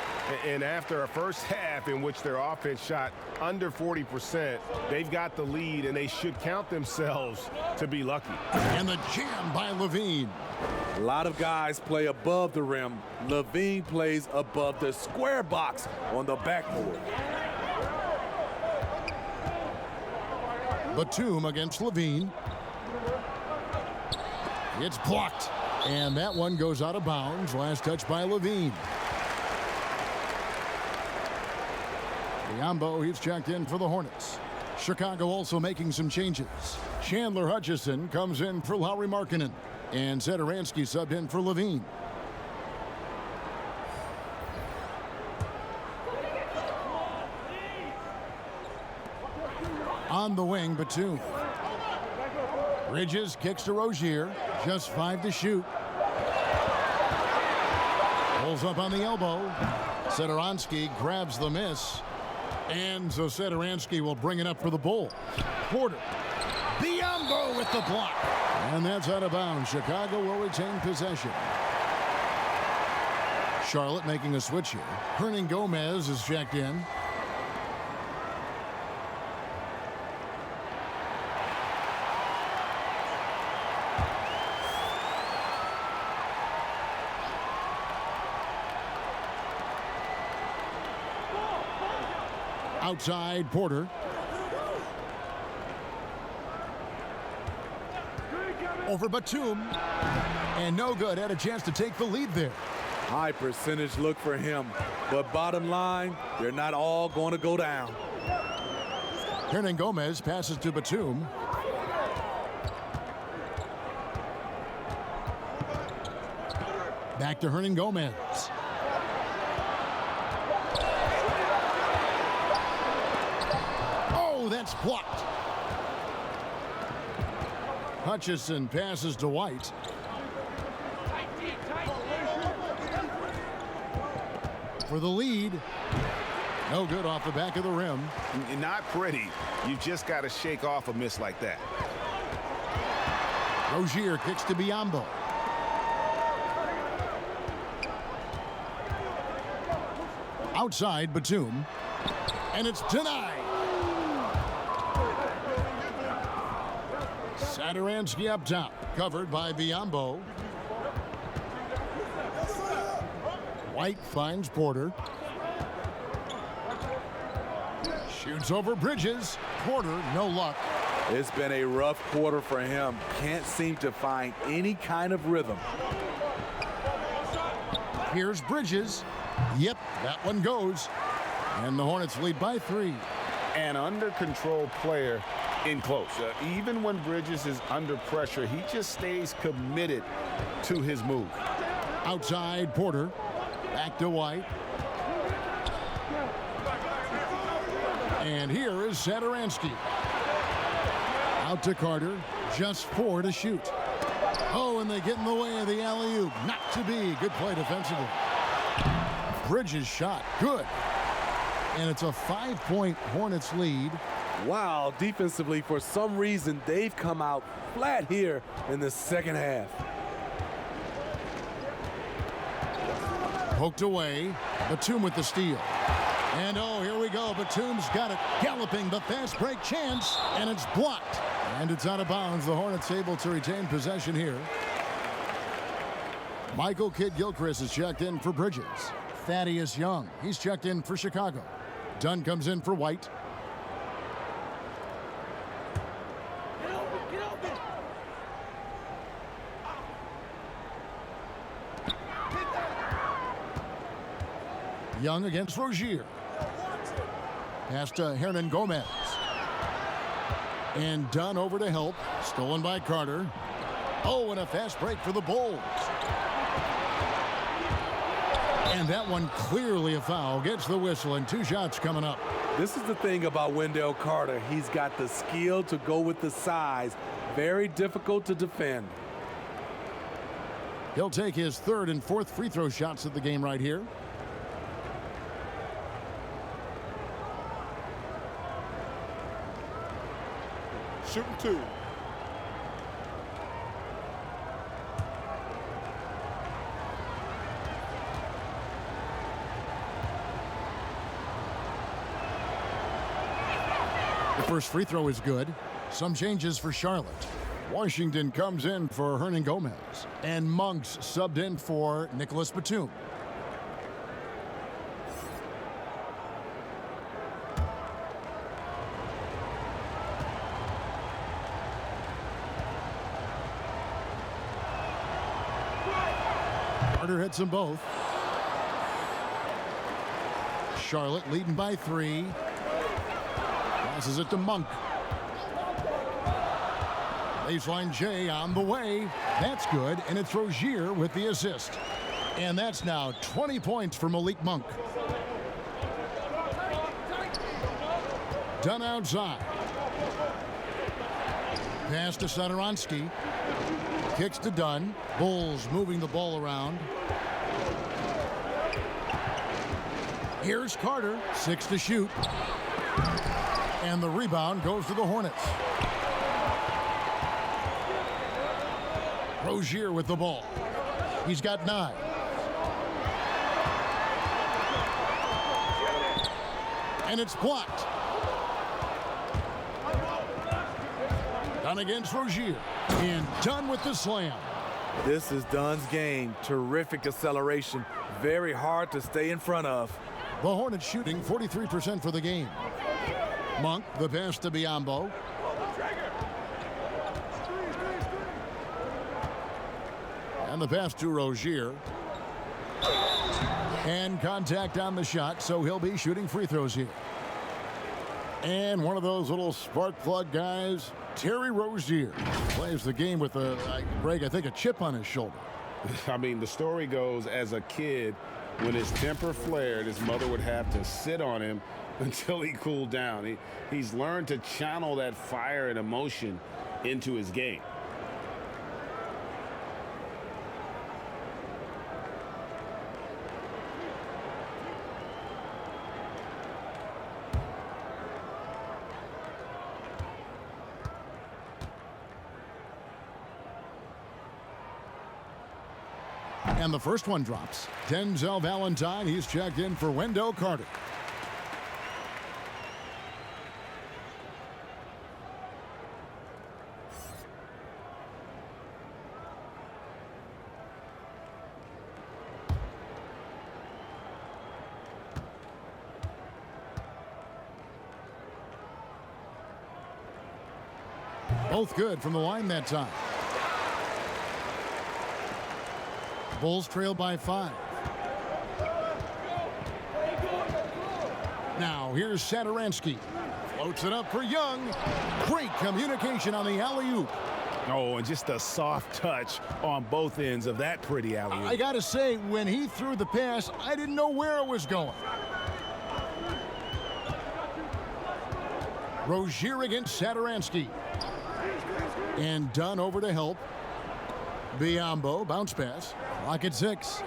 And after a first half in which their offense shot under 40%, they've got the lead, and they should count themselves to be lucky. And the jam by Levine. A lot of guys play above the rim. Levine plays above the square box on the backboard. Batum against Levine. It's blocked. And that one goes out of bounds. Last touch by Levine. Biyombo, he's checked in for the Hornets. Chicago also making some changes. Chandler Hutchison comes in for Lauri Markkanen. And Satoransky subbed in for Levine. On the wing, Batum. Bridges kicks to Rozier. Just 5 to shoot. Pulls up on the elbow. Satoransky grabs the miss. And so Satoransky will bring it up for the Bull. Porter. Biyombo with the block. And that's out of bounds. Chicago will retain possession. Charlotte making a switch here. Hernan Gomez is checked in. Outside, Porter. Over Batum. And no good. Had a chance to take the lead there. High percentage look for him. But bottom line, they're not all going to go down. Hernan Gomez passes to Batum. Back to Hernan Gomez. Oh, that's blocked. Hutchison passes to White. For the lead. No good off the back of the rim. Not pretty. You've just got to shake off a miss like that. Rozier kicks to Biyombo. Outside, Batum. And it's denied. Satoransky up top. Covered by Biyombo. White finds Porter. Shoots over Bridges. Porter, no luck. It's been a rough quarter for him. Can't seem to find any kind of rhythm. Here's Bridges. Yep, that one goes. And the Hornets lead by 3. An under control player in close. Even when Bridges is under pressure, he just stays committed to his move. Outside, Porter. Back to White. And here is Satoransky. Out to Carter. Just 4 to shoot. Oh, and they get in the way of the alley-oop. Not to be. Good play defensively. Bridges shot. Good. And it's a 5-point Hornets lead. Wow, defensively, for some reason, they've come out flat here in the second half. Poked away. Batum with the steal. And oh, here we go. Batum's got it. Galloping the fast break chance. And it's blocked. And it's out of bounds. The Hornets able to retain possession here. Michael Kidd-Gilchrist is checked in for Bridges. Thaddeus Young, he's checked in for Chicago. Dunn comes in for White. Young against Rozier. Pass to Hernan Gomez. And Dunn over to help. Stolen by Carter. Oh, and a fast break for the Bulls. And that one clearly a foul. Gets the whistle, and 2 shots coming up. This is the thing about Wendell Carter. He's got the skill to go with the size. Very difficult to defend. He'll take his 3rd and 4th free throw shots of the game right here. shooting 2. The first free throw is good. Some changes for Charlotte. Washington comes in for Hernan Gomez. And Monk's subbed in for Nicholas Batum. Carter hits them both. Charlotte leading by 3. Passes it to Monk. Baseline J on the way. That's good, and it's Rozier with the assist. And that's now 20 points for Malik Monk. Done outside. Pass to Satoransky. Kicks to Dunn. Bulls moving the ball around. Here's Carter. 6 to shoot. And the rebound goes to the Hornets. Rozier with the ball. He's got 9. And it's blocked. Dunn against Rozier. And Dunn with the slam. This is Dunn's game. Terrific acceleration. Very hard to stay in front of. The Hornets shooting 43% for the game. Monk, the pass to Biyombo. And the pass to Rozier. And contact on the shot, so he'll be shooting free throws here. And one of those little spark plug guys, Terry Rozier, plays the game with Greg, I think a chip on his shoulder. I mean, the story goes, as a kid, when his temper flared, his mother would have to sit on him until he cooled down. He's learned to channel that fire and emotion into his game. And the first one drops. Denzel Valentine, he's checked in for Wendell Carter. Both good from the line that time. Bulls trail by 5. Now here's Satoransky. Floats it up for Young. Great communication on the alley-oop. Oh, and just a soft touch on both ends of that pretty alley-oop. I got to say, when he threw the pass, I didn't know where it was going. Rozier against Satoransky. And Dunn over to help. Biyombo, bounce pass. Clock at 6.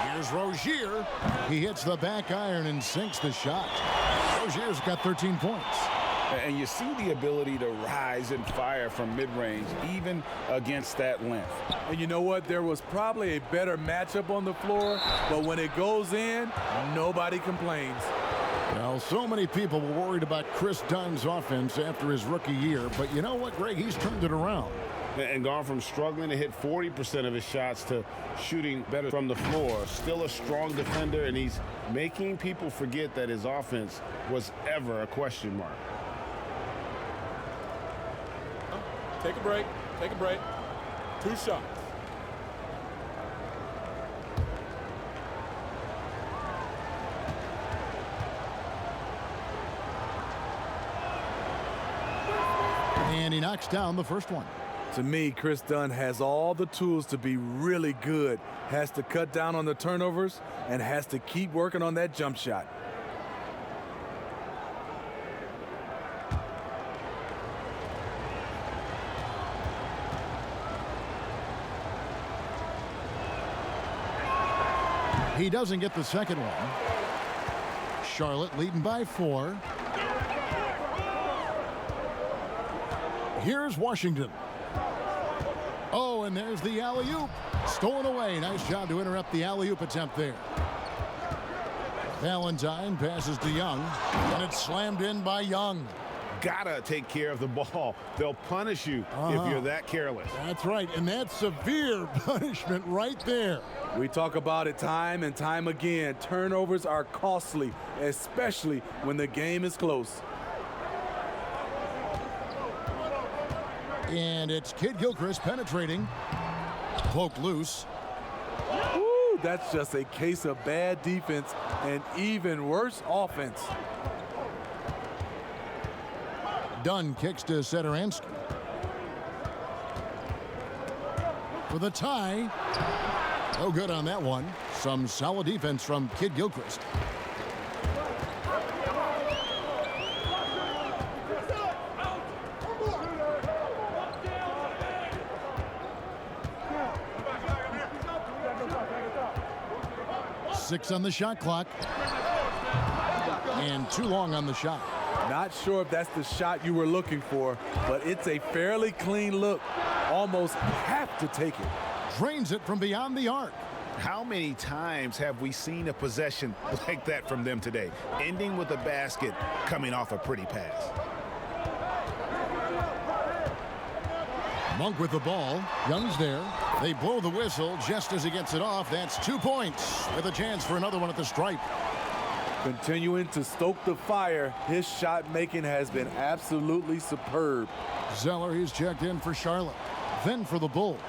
Here's Rozier. He hits the back iron and sinks the shot. Rozier's got 13 points. And you see the ability to rise and fire from mid-range, even against that length. And you know what? There was probably a better matchup on the floor, but when it goes in, nobody complains. Well, so many people were worried about Chris Dunn's offense after his rookie year, but you know what, Greg? He's turned it around. And gone from struggling to hit 40% of his shots to shooting better from the floor. Still a strong defender, and he's making people forget that his offense was ever a question mark. Take a break. Take a break. 2 shots. And he knocks down the first one. To me, Chris Dunn has all the tools to be really good. Has to cut down on the turnovers and has to keep working on that jump shot. He doesn't get the second one. Charlotte leading by 4. Here's Washington. Oh, and there's the alley-oop. Stolen away. Nice job to interrupt the alley-oop attempt there. Valentine passes to Young, and it's slammed in by Young. Gotta take care of the ball. They'll punish you if you're that careless. That's right, and that's severe punishment right there. We talk about it time and time again. Turnovers are costly, especially when the game is close. And it's Kid Gilchrist penetrating. Poked loose. Woo, that's just a case of bad defense and even worse offense. Dunn kicks to Sederansky. For the tie. No good on that one. Some solid defense from Kid Gilchrist. Six on the shot clock. And too long on the shot. Not sure if that's the shot you were looking for, but it's a fairly clean look. Almost have to take it. Drains it from beyond the arc. How many times have we seen a possession like that from them today? Ending with a basket, coming off a pretty pass. Monk with the ball. Young's there. They blow the whistle just as he gets it off. That's 2 points with a chance for another one at the stripe. Continuing to stoke the fire, his shot making has been absolutely superb. Zeller, he's checked in for Charlotte. Then for the Bulls.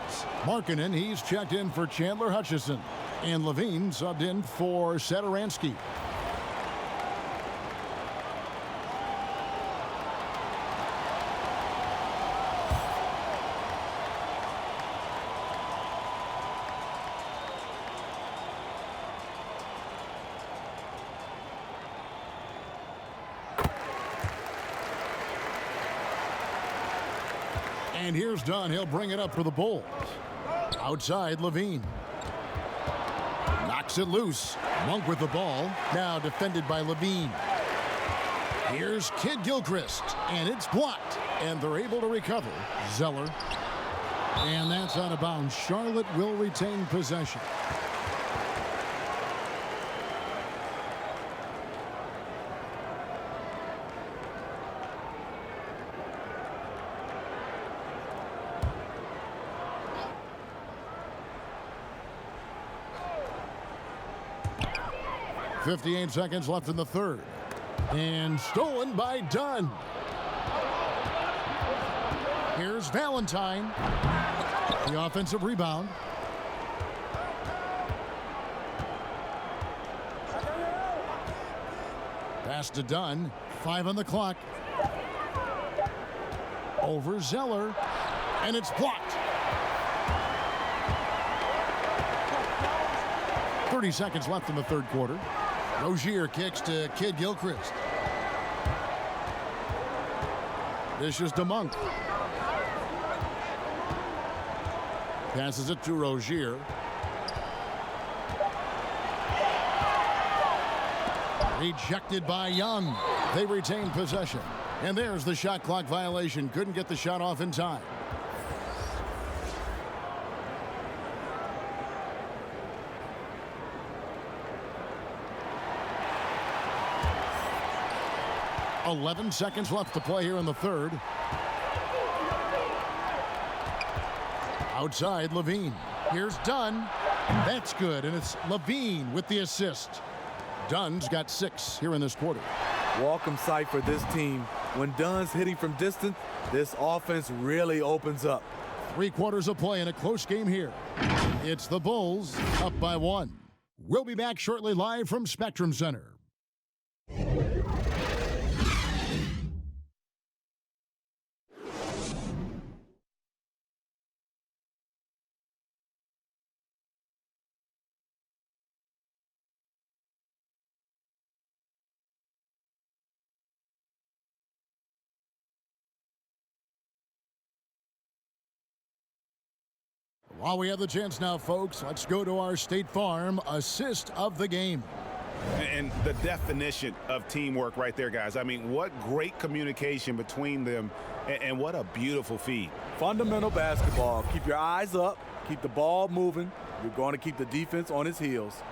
Markkanen, he's checked in for Chandler Hutchison. And Levine subbed in for Sederansky. And here's Dunn. He'll bring it up for the Bulls. Outside, Levine. Knocks it loose. Monk with the ball. Now defended by Levine. Here's Kid Gilchrist. And it's blocked. And they're able to recover. Zeller. And that's out of bounds. Charlotte will retain possession. .58 seconds left in the third. And stolen by Dunn. Here's Valentine. The offensive rebound. Pass to Dunn. 5 on the clock. Over Zeller. And it's blocked. 30 seconds left in the third quarter. Rozier kicks to Kid Gilchrist. Dishes to Monk. Passes it to Rozier. Rejected by Young. They retain possession. And there's the shot clock violation. Couldn't get the shot off in time. .11 seconds left to play here in the third. Outside, Levine. Here's Dunn. That's good, and it's Levine with the assist. Dunn's got 6 here in this quarter. Welcome sight for this team. When Dunn's hitting from distance, this offense really opens up. 3 quarters of play in a close game here. It's the Bulls up by 1. We'll be back shortly live from Spectrum Center. While we have the chance now, folks, let's go to our State Farm assist of the game. And the definition of teamwork right there, guys. I mean, what great communication between them, and what a beautiful feed. Fundamental basketball. Keep your eyes up. Keep the ball moving. You're going to keep the defense on its heels.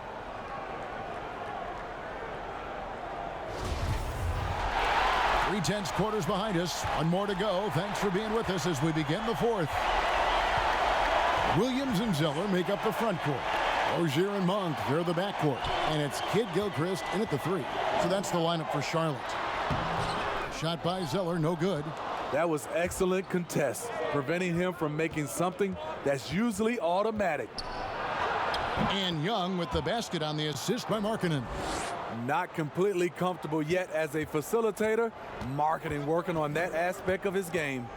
Three-tenths quarters behind us. One more to go. Thanks for being with us as we begin the fourth. Williams and Zeller make up the front court. Rozier and Monk, they're the backcourt. And it's Kidd-Gilchrist in at the three. So that's the lineup for Charlotte. Shot by Zeller, no good. That was excellent contest, preventing him from making something that's usually automatic. And Young with the basket on the assist by Markkanen. Not completely comfortable yet as a facilitator. Markkanen working on that aspect of his game.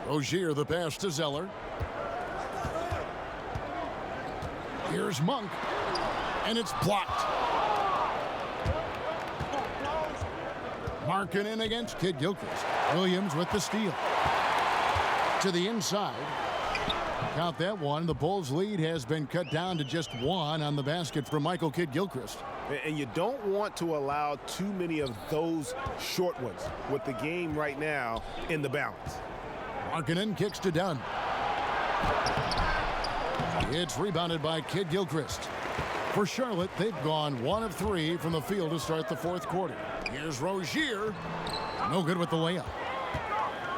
Rozier the pass to Zeller. Here's Monk, and it's blocked. Markkanen against Kidd-Gilchrist. Williams with the steal. To the inside. Count that one. The Bulls' lead has been cut down to just one on the basket from Michael Kidd-Gilchrist. And you don't want to allow too many of those short ones with the game right now in the balance. Markkanen kicks to Dunn. It's rebounded by Kidd-Gilchrist. For Charlotte, they've gone 1 of 3 from the field to start the fourth quarter. Here's Rozier. No good with the layup.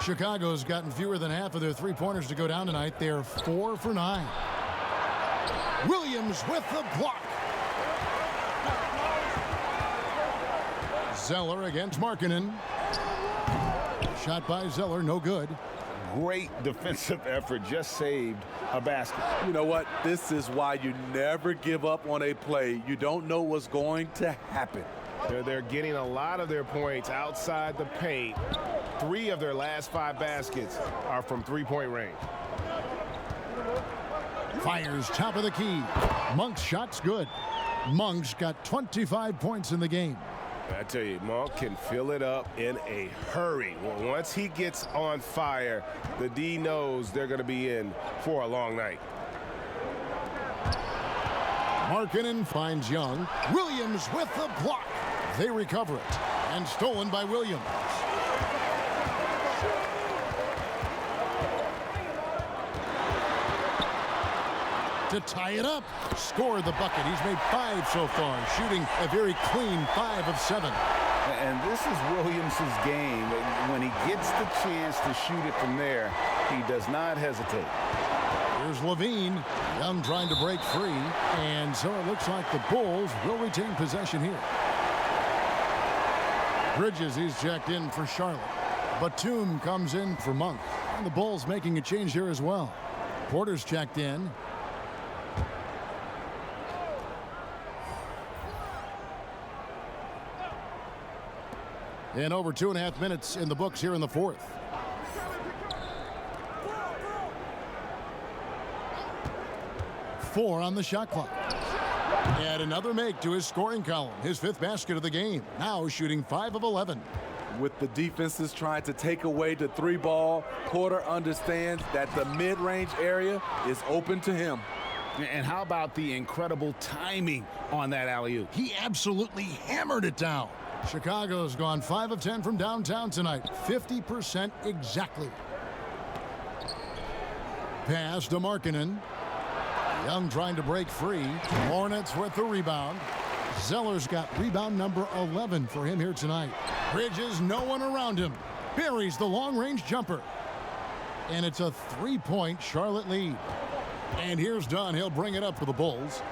Chicago's gotten fewer than half of their three-pointers to go down tonight. They're 4 for 9. Williams with the block. Zeller against Markkanen. Shot by Zeller, no good. Great defensive effort, just saved a basket. You know what? This is why you never give up on a play. You don't know what's going to happen. They're getting a lot of their points outside the paint. 3 of their last 5 baskets are from three-point range. Fires top of the key. Monk's shot's good. Monk's got 25 points in the game. I tell you, Monk can fill it up in a hurry. Well, once he gets on fire, the D knows they're going to be in for a long night. Markkanen finds Young. Williams with the block. They recover it. And stolen by Williams. To tie it up. Score the bucket. He's made 5 so far, shooting a very clean 5 of 7. And this is Williams' game. When he gets the chance to shoot it from there, he does not hesitate. Here's Levine. Young trying to break free. And so it looks like the Bulls will retain possession here. Bridges, he's checked in for Charlotte. Batum comes in for Monk. And the Bulls making a change here as well. Porter's checked in. And over 2.5 minutes in the books here in the fourth. Four on the shot clock. And another make to his scoring column. His 5th basket of the game. Now shooting 5 of 11. With the defenses trying to take away the 3 ball, Porter understands that the mid-range area is open to him. And how about the incredible timing on that alley-oop? He absolutely hammered it down. Chicago's gone 5 of 10 from downtown tonight. 50% exactly. Pass to Markkanen. Young trying to break free. Hornets with the rebound. Zeller's got rebound number 11 for him here tonight. Bridges, no one around him. Buries the long-range jumper. And it's a 3-point Charlotte lead. And here's Dunn. He'll bring it up for the Bulls.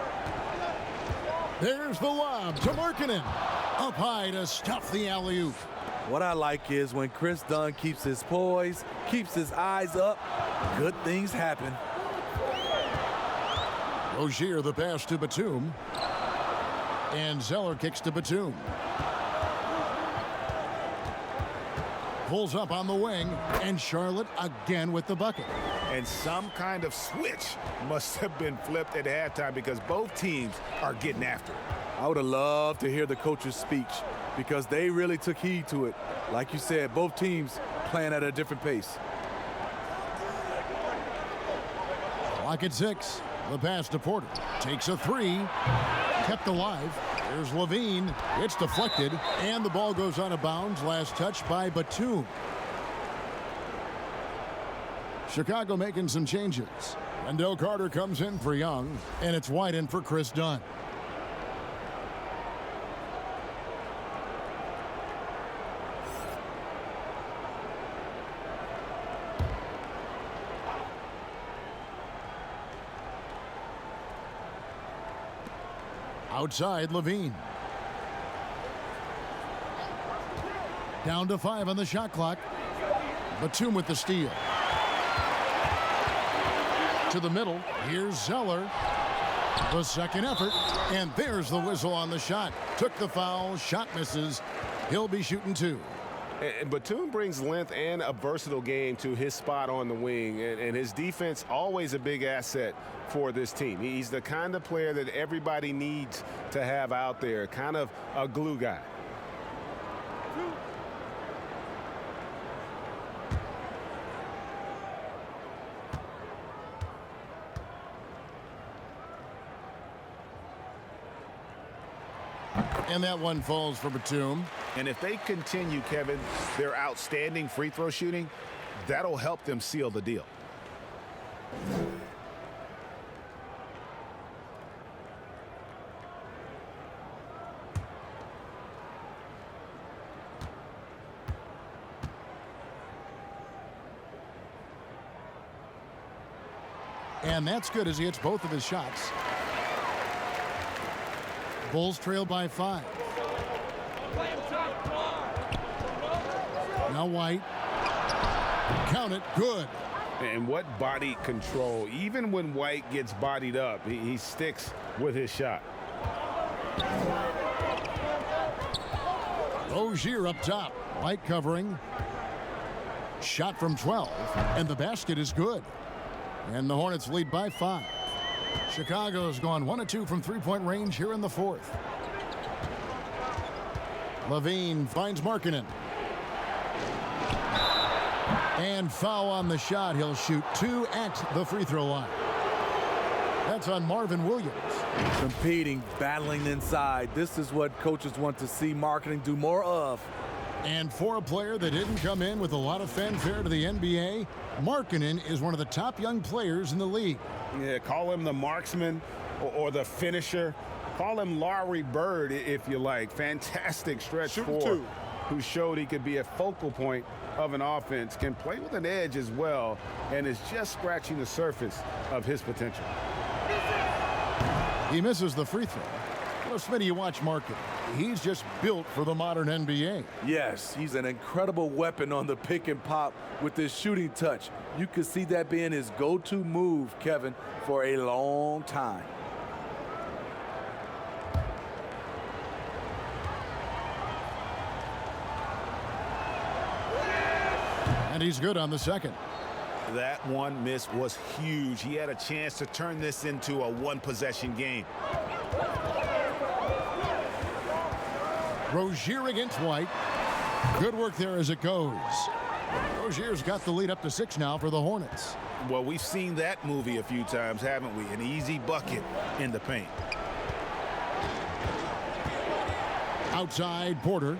There's the lob to Markkanen. Up high to stuff the alley-oop. What I like is when Chris Dunn keeps his poise, keeps his eyes up, good things happen. Rozier the pass to Batum. And Zeller kicks to Batum. Pulls up on the wing. And Charlotte again with the bucket. And some kind of switch must have been flipped at halftime because both teams are getting after it. I would have loved to hear the coach's speech because they really took heed to it. Like you said, both teams playing at a different pace. Clock at 6. The pass to Porter. Takes a 3. Kept alive. Here's Levine. It's deflected, and the ball goes out of bounds. Last touch by Batum. Chicago making some changes. Wendell Carter comes in for Young, and it's White in for Chris Dunn. Outside, Levine. Down to 5 on the shot clock. Batum with the steal. To the middle. Here's Zeller. The second effort. And there's the whistle on the shot. Took the foul. Shot misses. He'll be shooting 2. And Batum brings length and a versatile game to his spot on the wing, and his defense always a big asset for this team. He's the kind of player that everybody needs to have out there, kind of a glue guy. And that one falls for Batum. And if they continue, Kevin, their outstanding free throw shooting, that'll help them seal the deal. And that's good as he hits both of his shots. Bulls trail by 5. Now White. Count it. Good. And what body control. Even when White gets bodied up, he sticks with his shot. Rozier up top. White covering. Shot from 12. And the basket is good. And the Hornets lead by 5. Chicago's gone 1 of 2 from three-point range here in the 4th. Levine finds Markkanen. And foul on the shot. He'll shoot 2 at the free throw line. That's on Marvin Williams. Competing, battling inside. This is what coaches want to see Markkanen do more of. And for a player that didn't come in with a lot of fanfare to the NBA, Markkanen is one of the top young players in the league. Yeah, call him the marksman or the finisher. Call him Larry Bird if you like. Fantastic stretch four, who showed he could be a focal point of an offense, can play with an edge as well, and is just scratching the surface of his potential. He misses the free throw. Well, Smitty, you watch Markkanen. He's just built for the modern NBA. Yes, he's an incredible weapon on the pick and pop with his shooting touch. You could see that being his go-to move, Kevin, for a long time. And he's good on the second. That one miss was huge. He had a chance to turn this into a one-possession game. Rozier against White. Good work there as it goes. Rozier's got the lead up to 6 now for the Hornets. Well, we've seen that movie a few times, haven't we? An easy bucket in the paint. Outside, Porter.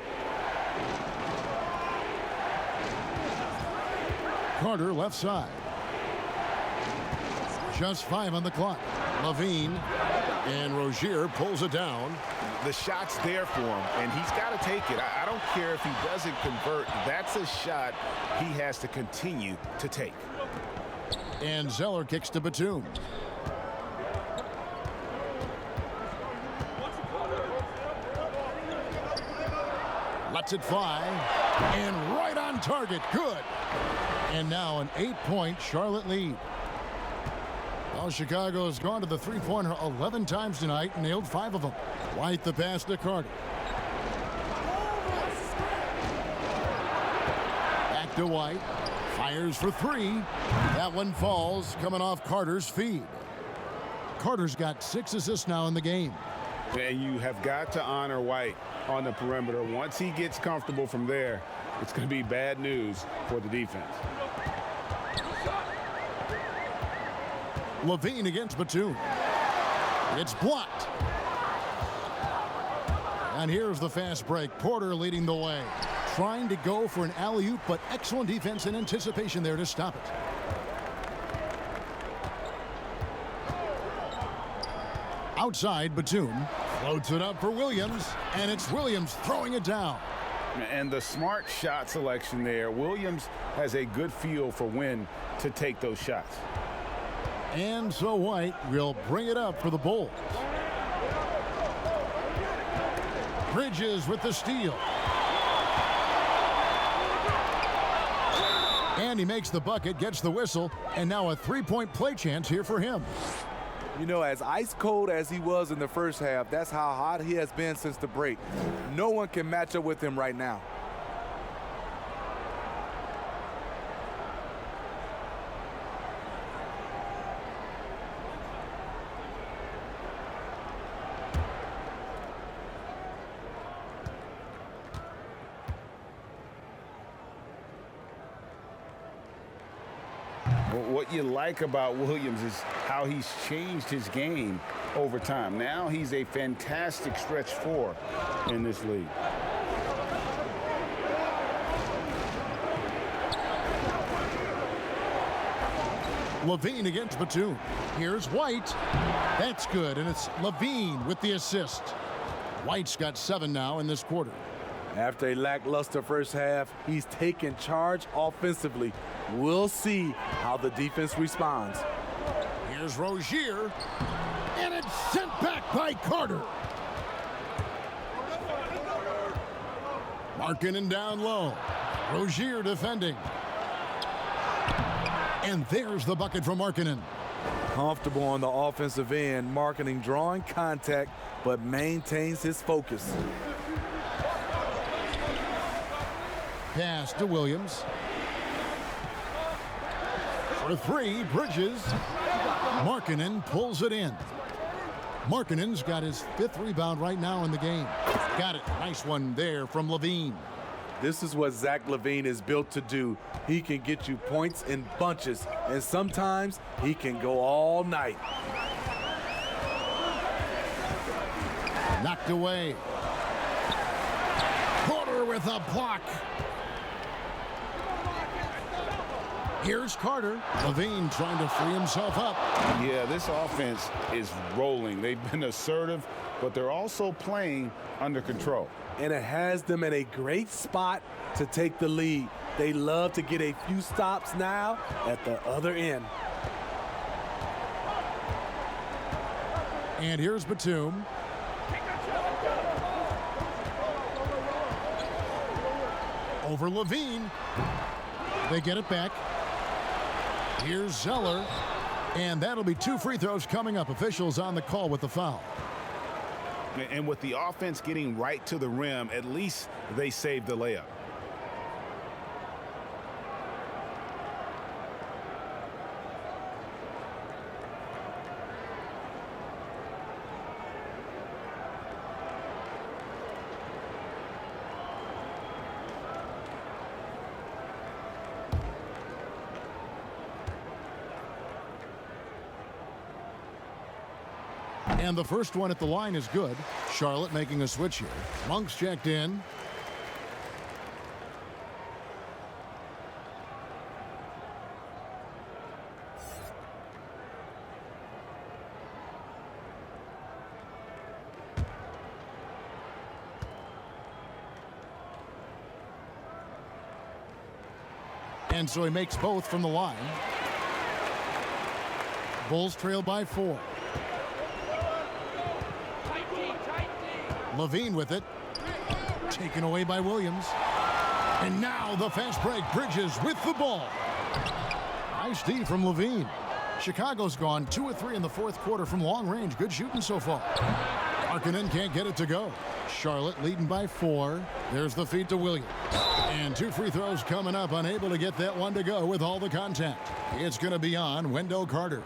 Carter left side. Just 5 on the clock. Levine. And Rozier pulls it down. The shot's there for him, and he's got to take it. I don't care if he doesn't convert. That's a shot he has to continue to take. And Zeller kicks to Batum. Lets it fly. And right on target. Good. And now an 8-point Charlotte lead. Well, Chicago has gone to the three-pointer 11 times tonight, nailed 5 of them. White the pass to Carter. Back to White. Fires for 3. That one falls, coming off Carter's feed. Carter's got 6 assists now in the game. And you have got to honor White on the perimeter. Once he gets comfortable from there, it's going to be bad news for the defense. Levine against Batum. It's blocked. And here's the fast break. Porter leading the way. Trying to go for an alley-oop, but excellent defense and anticipation there to stop it. Outside, Batum floats it up for Williams, and it's Williams throwing it down. And the smart shot selection there. Williams has a good feel for when to take those shots. And so White will bring it up for the Bulls. Bridges with the steal. And he makes the bucket, gets the whistle, and now a three-point play chance here for him. You know, as ice cold as he was in the first half, that's how hot he has been since the break. No one can match up with him right now. What you like about Williams is how he's changed his game over time. Now he's a fantastic stretch four in this league. Levine against Batum. Here's White. That's good, and it's Levine with the assist. White's got 7 now in this quarter. After a lackluster first half, he's taken charge offensively. We'll see how the defense responds. Here's Rozier, and it's sent back by Carter. Markkanen down low. Rozier defending. And there's the bucket from Markkanen. Comfortable on the offensive end, Markkanen drawing contact, but maintains his focus. Pass to Williams. For 3, Bridges. Markkanen pulls it in. Markkanen's got his 5th rebound right now in the game. Got it. Nice one there from Levine. This is what Zach LaVine is built to do. He can get you points in bunches, and sometimes he can go all night. Knocked away. Porter with a block. Here's Carter. Levine trying to free himself up. Yeah, this offense is rolling. They've been assertive, but they're also playing under control. And it has them in a great spot to take the lead. They love to get a few stops now at the other end. And here's Batum. Over Levine. They get it back. Here's Zeller. And that'll be 2 free throws coming up. Officials on the call with the foul. And with the offense getting right to the rim, at least they saved the layup. And the first one at the line is good. Charlotte making a switch here. Monk's checked in. And so he makes both from the line. Bulls trail by 4. Levine with it. Taken away by Williams. And now the fast break. Bridges with the ball. Nice D from Levine. Chicago's gone 2 of 3 in the 4th quarter from long range. Good shooting so far. Markkanen can't get it to go. Charlotte leading by 4. There's the feed to Williams. And 2 free throws coming up. Unable to get that one to go with all the contact. It's going to be on Wendell Carter.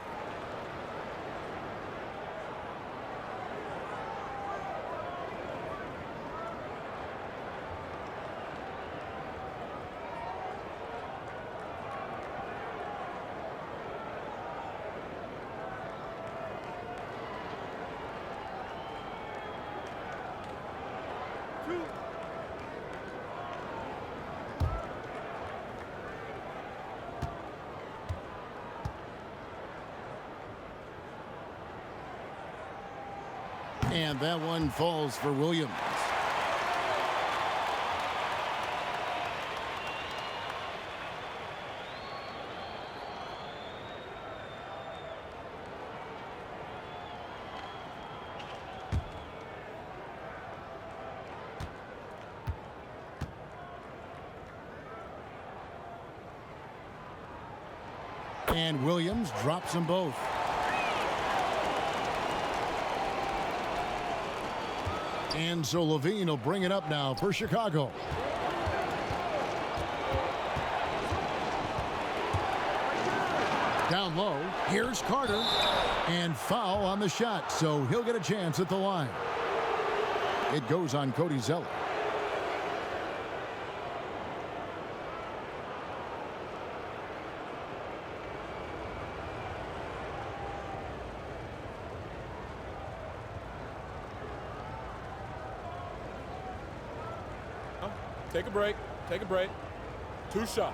And that one falls for Williams. And Williams drops them both. And so Levine will bring it up now for Chicago. Down low, here's Carter. And foul on the shot, so he'll get a chance at the line. It goes on Cody Zeller. Take a break. Take a break. 2 shots.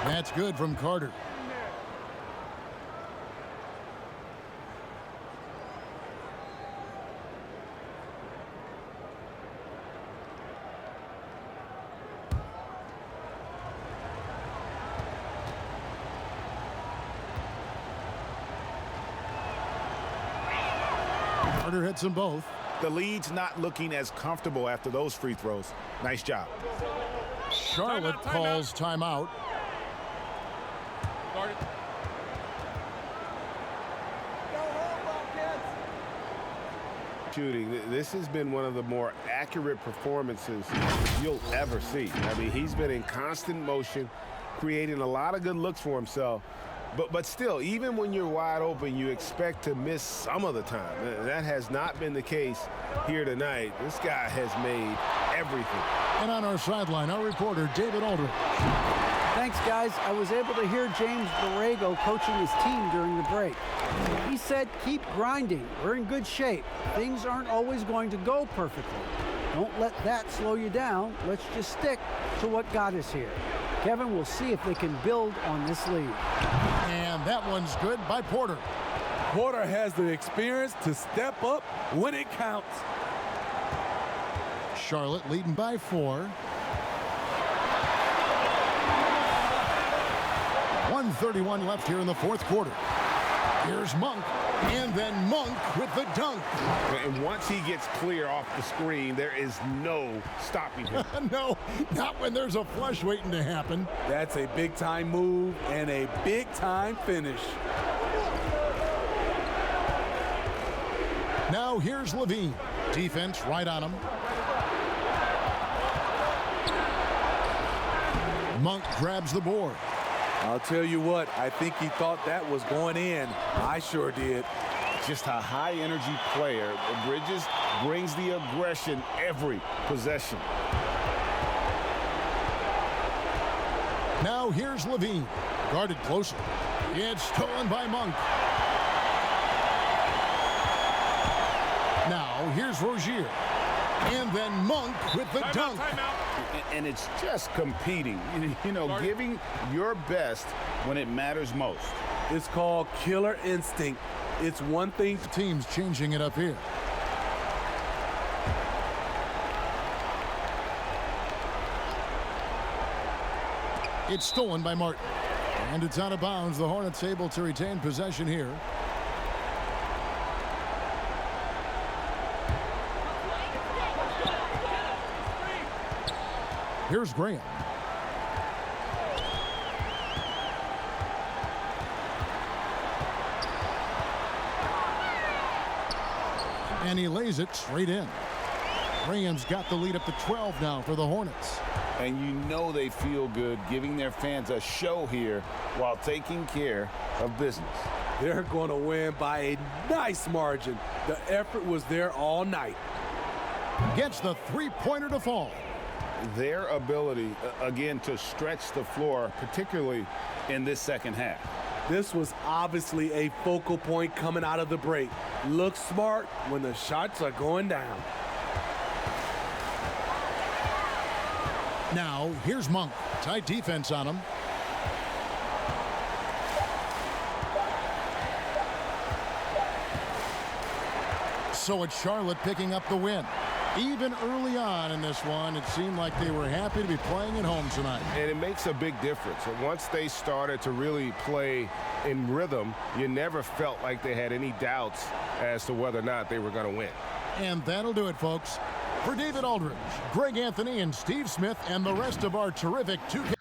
That's good from Carter. Carter hits them both. The lead's not looking as comfortable after those free throws. Nice job. Charlotte calls timeout. Shooting. This has been one of the more accurate performances you'll ever see. I mean, he's been in constant motion, creating a lot of good looks for himself. But still, even when you're wide open, you expect to miss some of the time. That has not been the case here tonight. This guy has made everything. And on our sideline, our reporter, David Aldridge. Thanks, guys. I was able to hear James Borrego coaching his team during the break. He said, keep grinding. We're in good shape. Things aren't always going to go perfectly. Don't let that slow you down. Let's just stick to what got us here. Kevin, we'll see if they can build on this lead. And that one's good by Porter. Porter has the experience to step up when it counts. Charlotte leading by 4. 1:31 left here in the fourth quarter. Here's Monk, and then Monk with the dunk. And once he gets clear off the screen, there is no stopping him. No, not when there's a flush waiting to happen. That's a big-time move and a big-time finish. Now here's Levine. Defense right on him. Monk grabs the board. I'll tell you what, I think he thought that was going in. I sure did. Just a high-energy player. Bridges brings the aggression every possession. Now here's Levine. Guarded closer. It's stolen by Monk. Now here's Rozier. And then Monk with the dunk. And it's just competing, you know, giving your best when it matters most. It's called killer instinct. It's one thing. The team's changing it up here. It's stolen by Martin. And it's out of bounds. The Hornets able to retain possession here. Here's Graham. And he lays it straight in. Graham's got the lead up to 12 now for the Hornets. And you know they feel good giving their fans a show here while taking care of business. They're going to win by a nice margin. The effort was there all night. Gets the three-pointer to fall. Their ability, again, to stretch the floor, particularly in this second half. This was obviously a focal point coming out of the break. Look smart when the shots are going down. Now, here's Monk. Tight defense on him. So it's Charlotte picking up the win. Even early on in this one, it seemed like they were happy to be playing at home tonight. And it makes a big difference. Once they started to really play in rhythm, you never felt like they had any doubts as to whether or not they were going to win. And that'll do it, folks. For David Aldridge, Greg Anthony, and Steve Smith, and the rest of our terrific 2K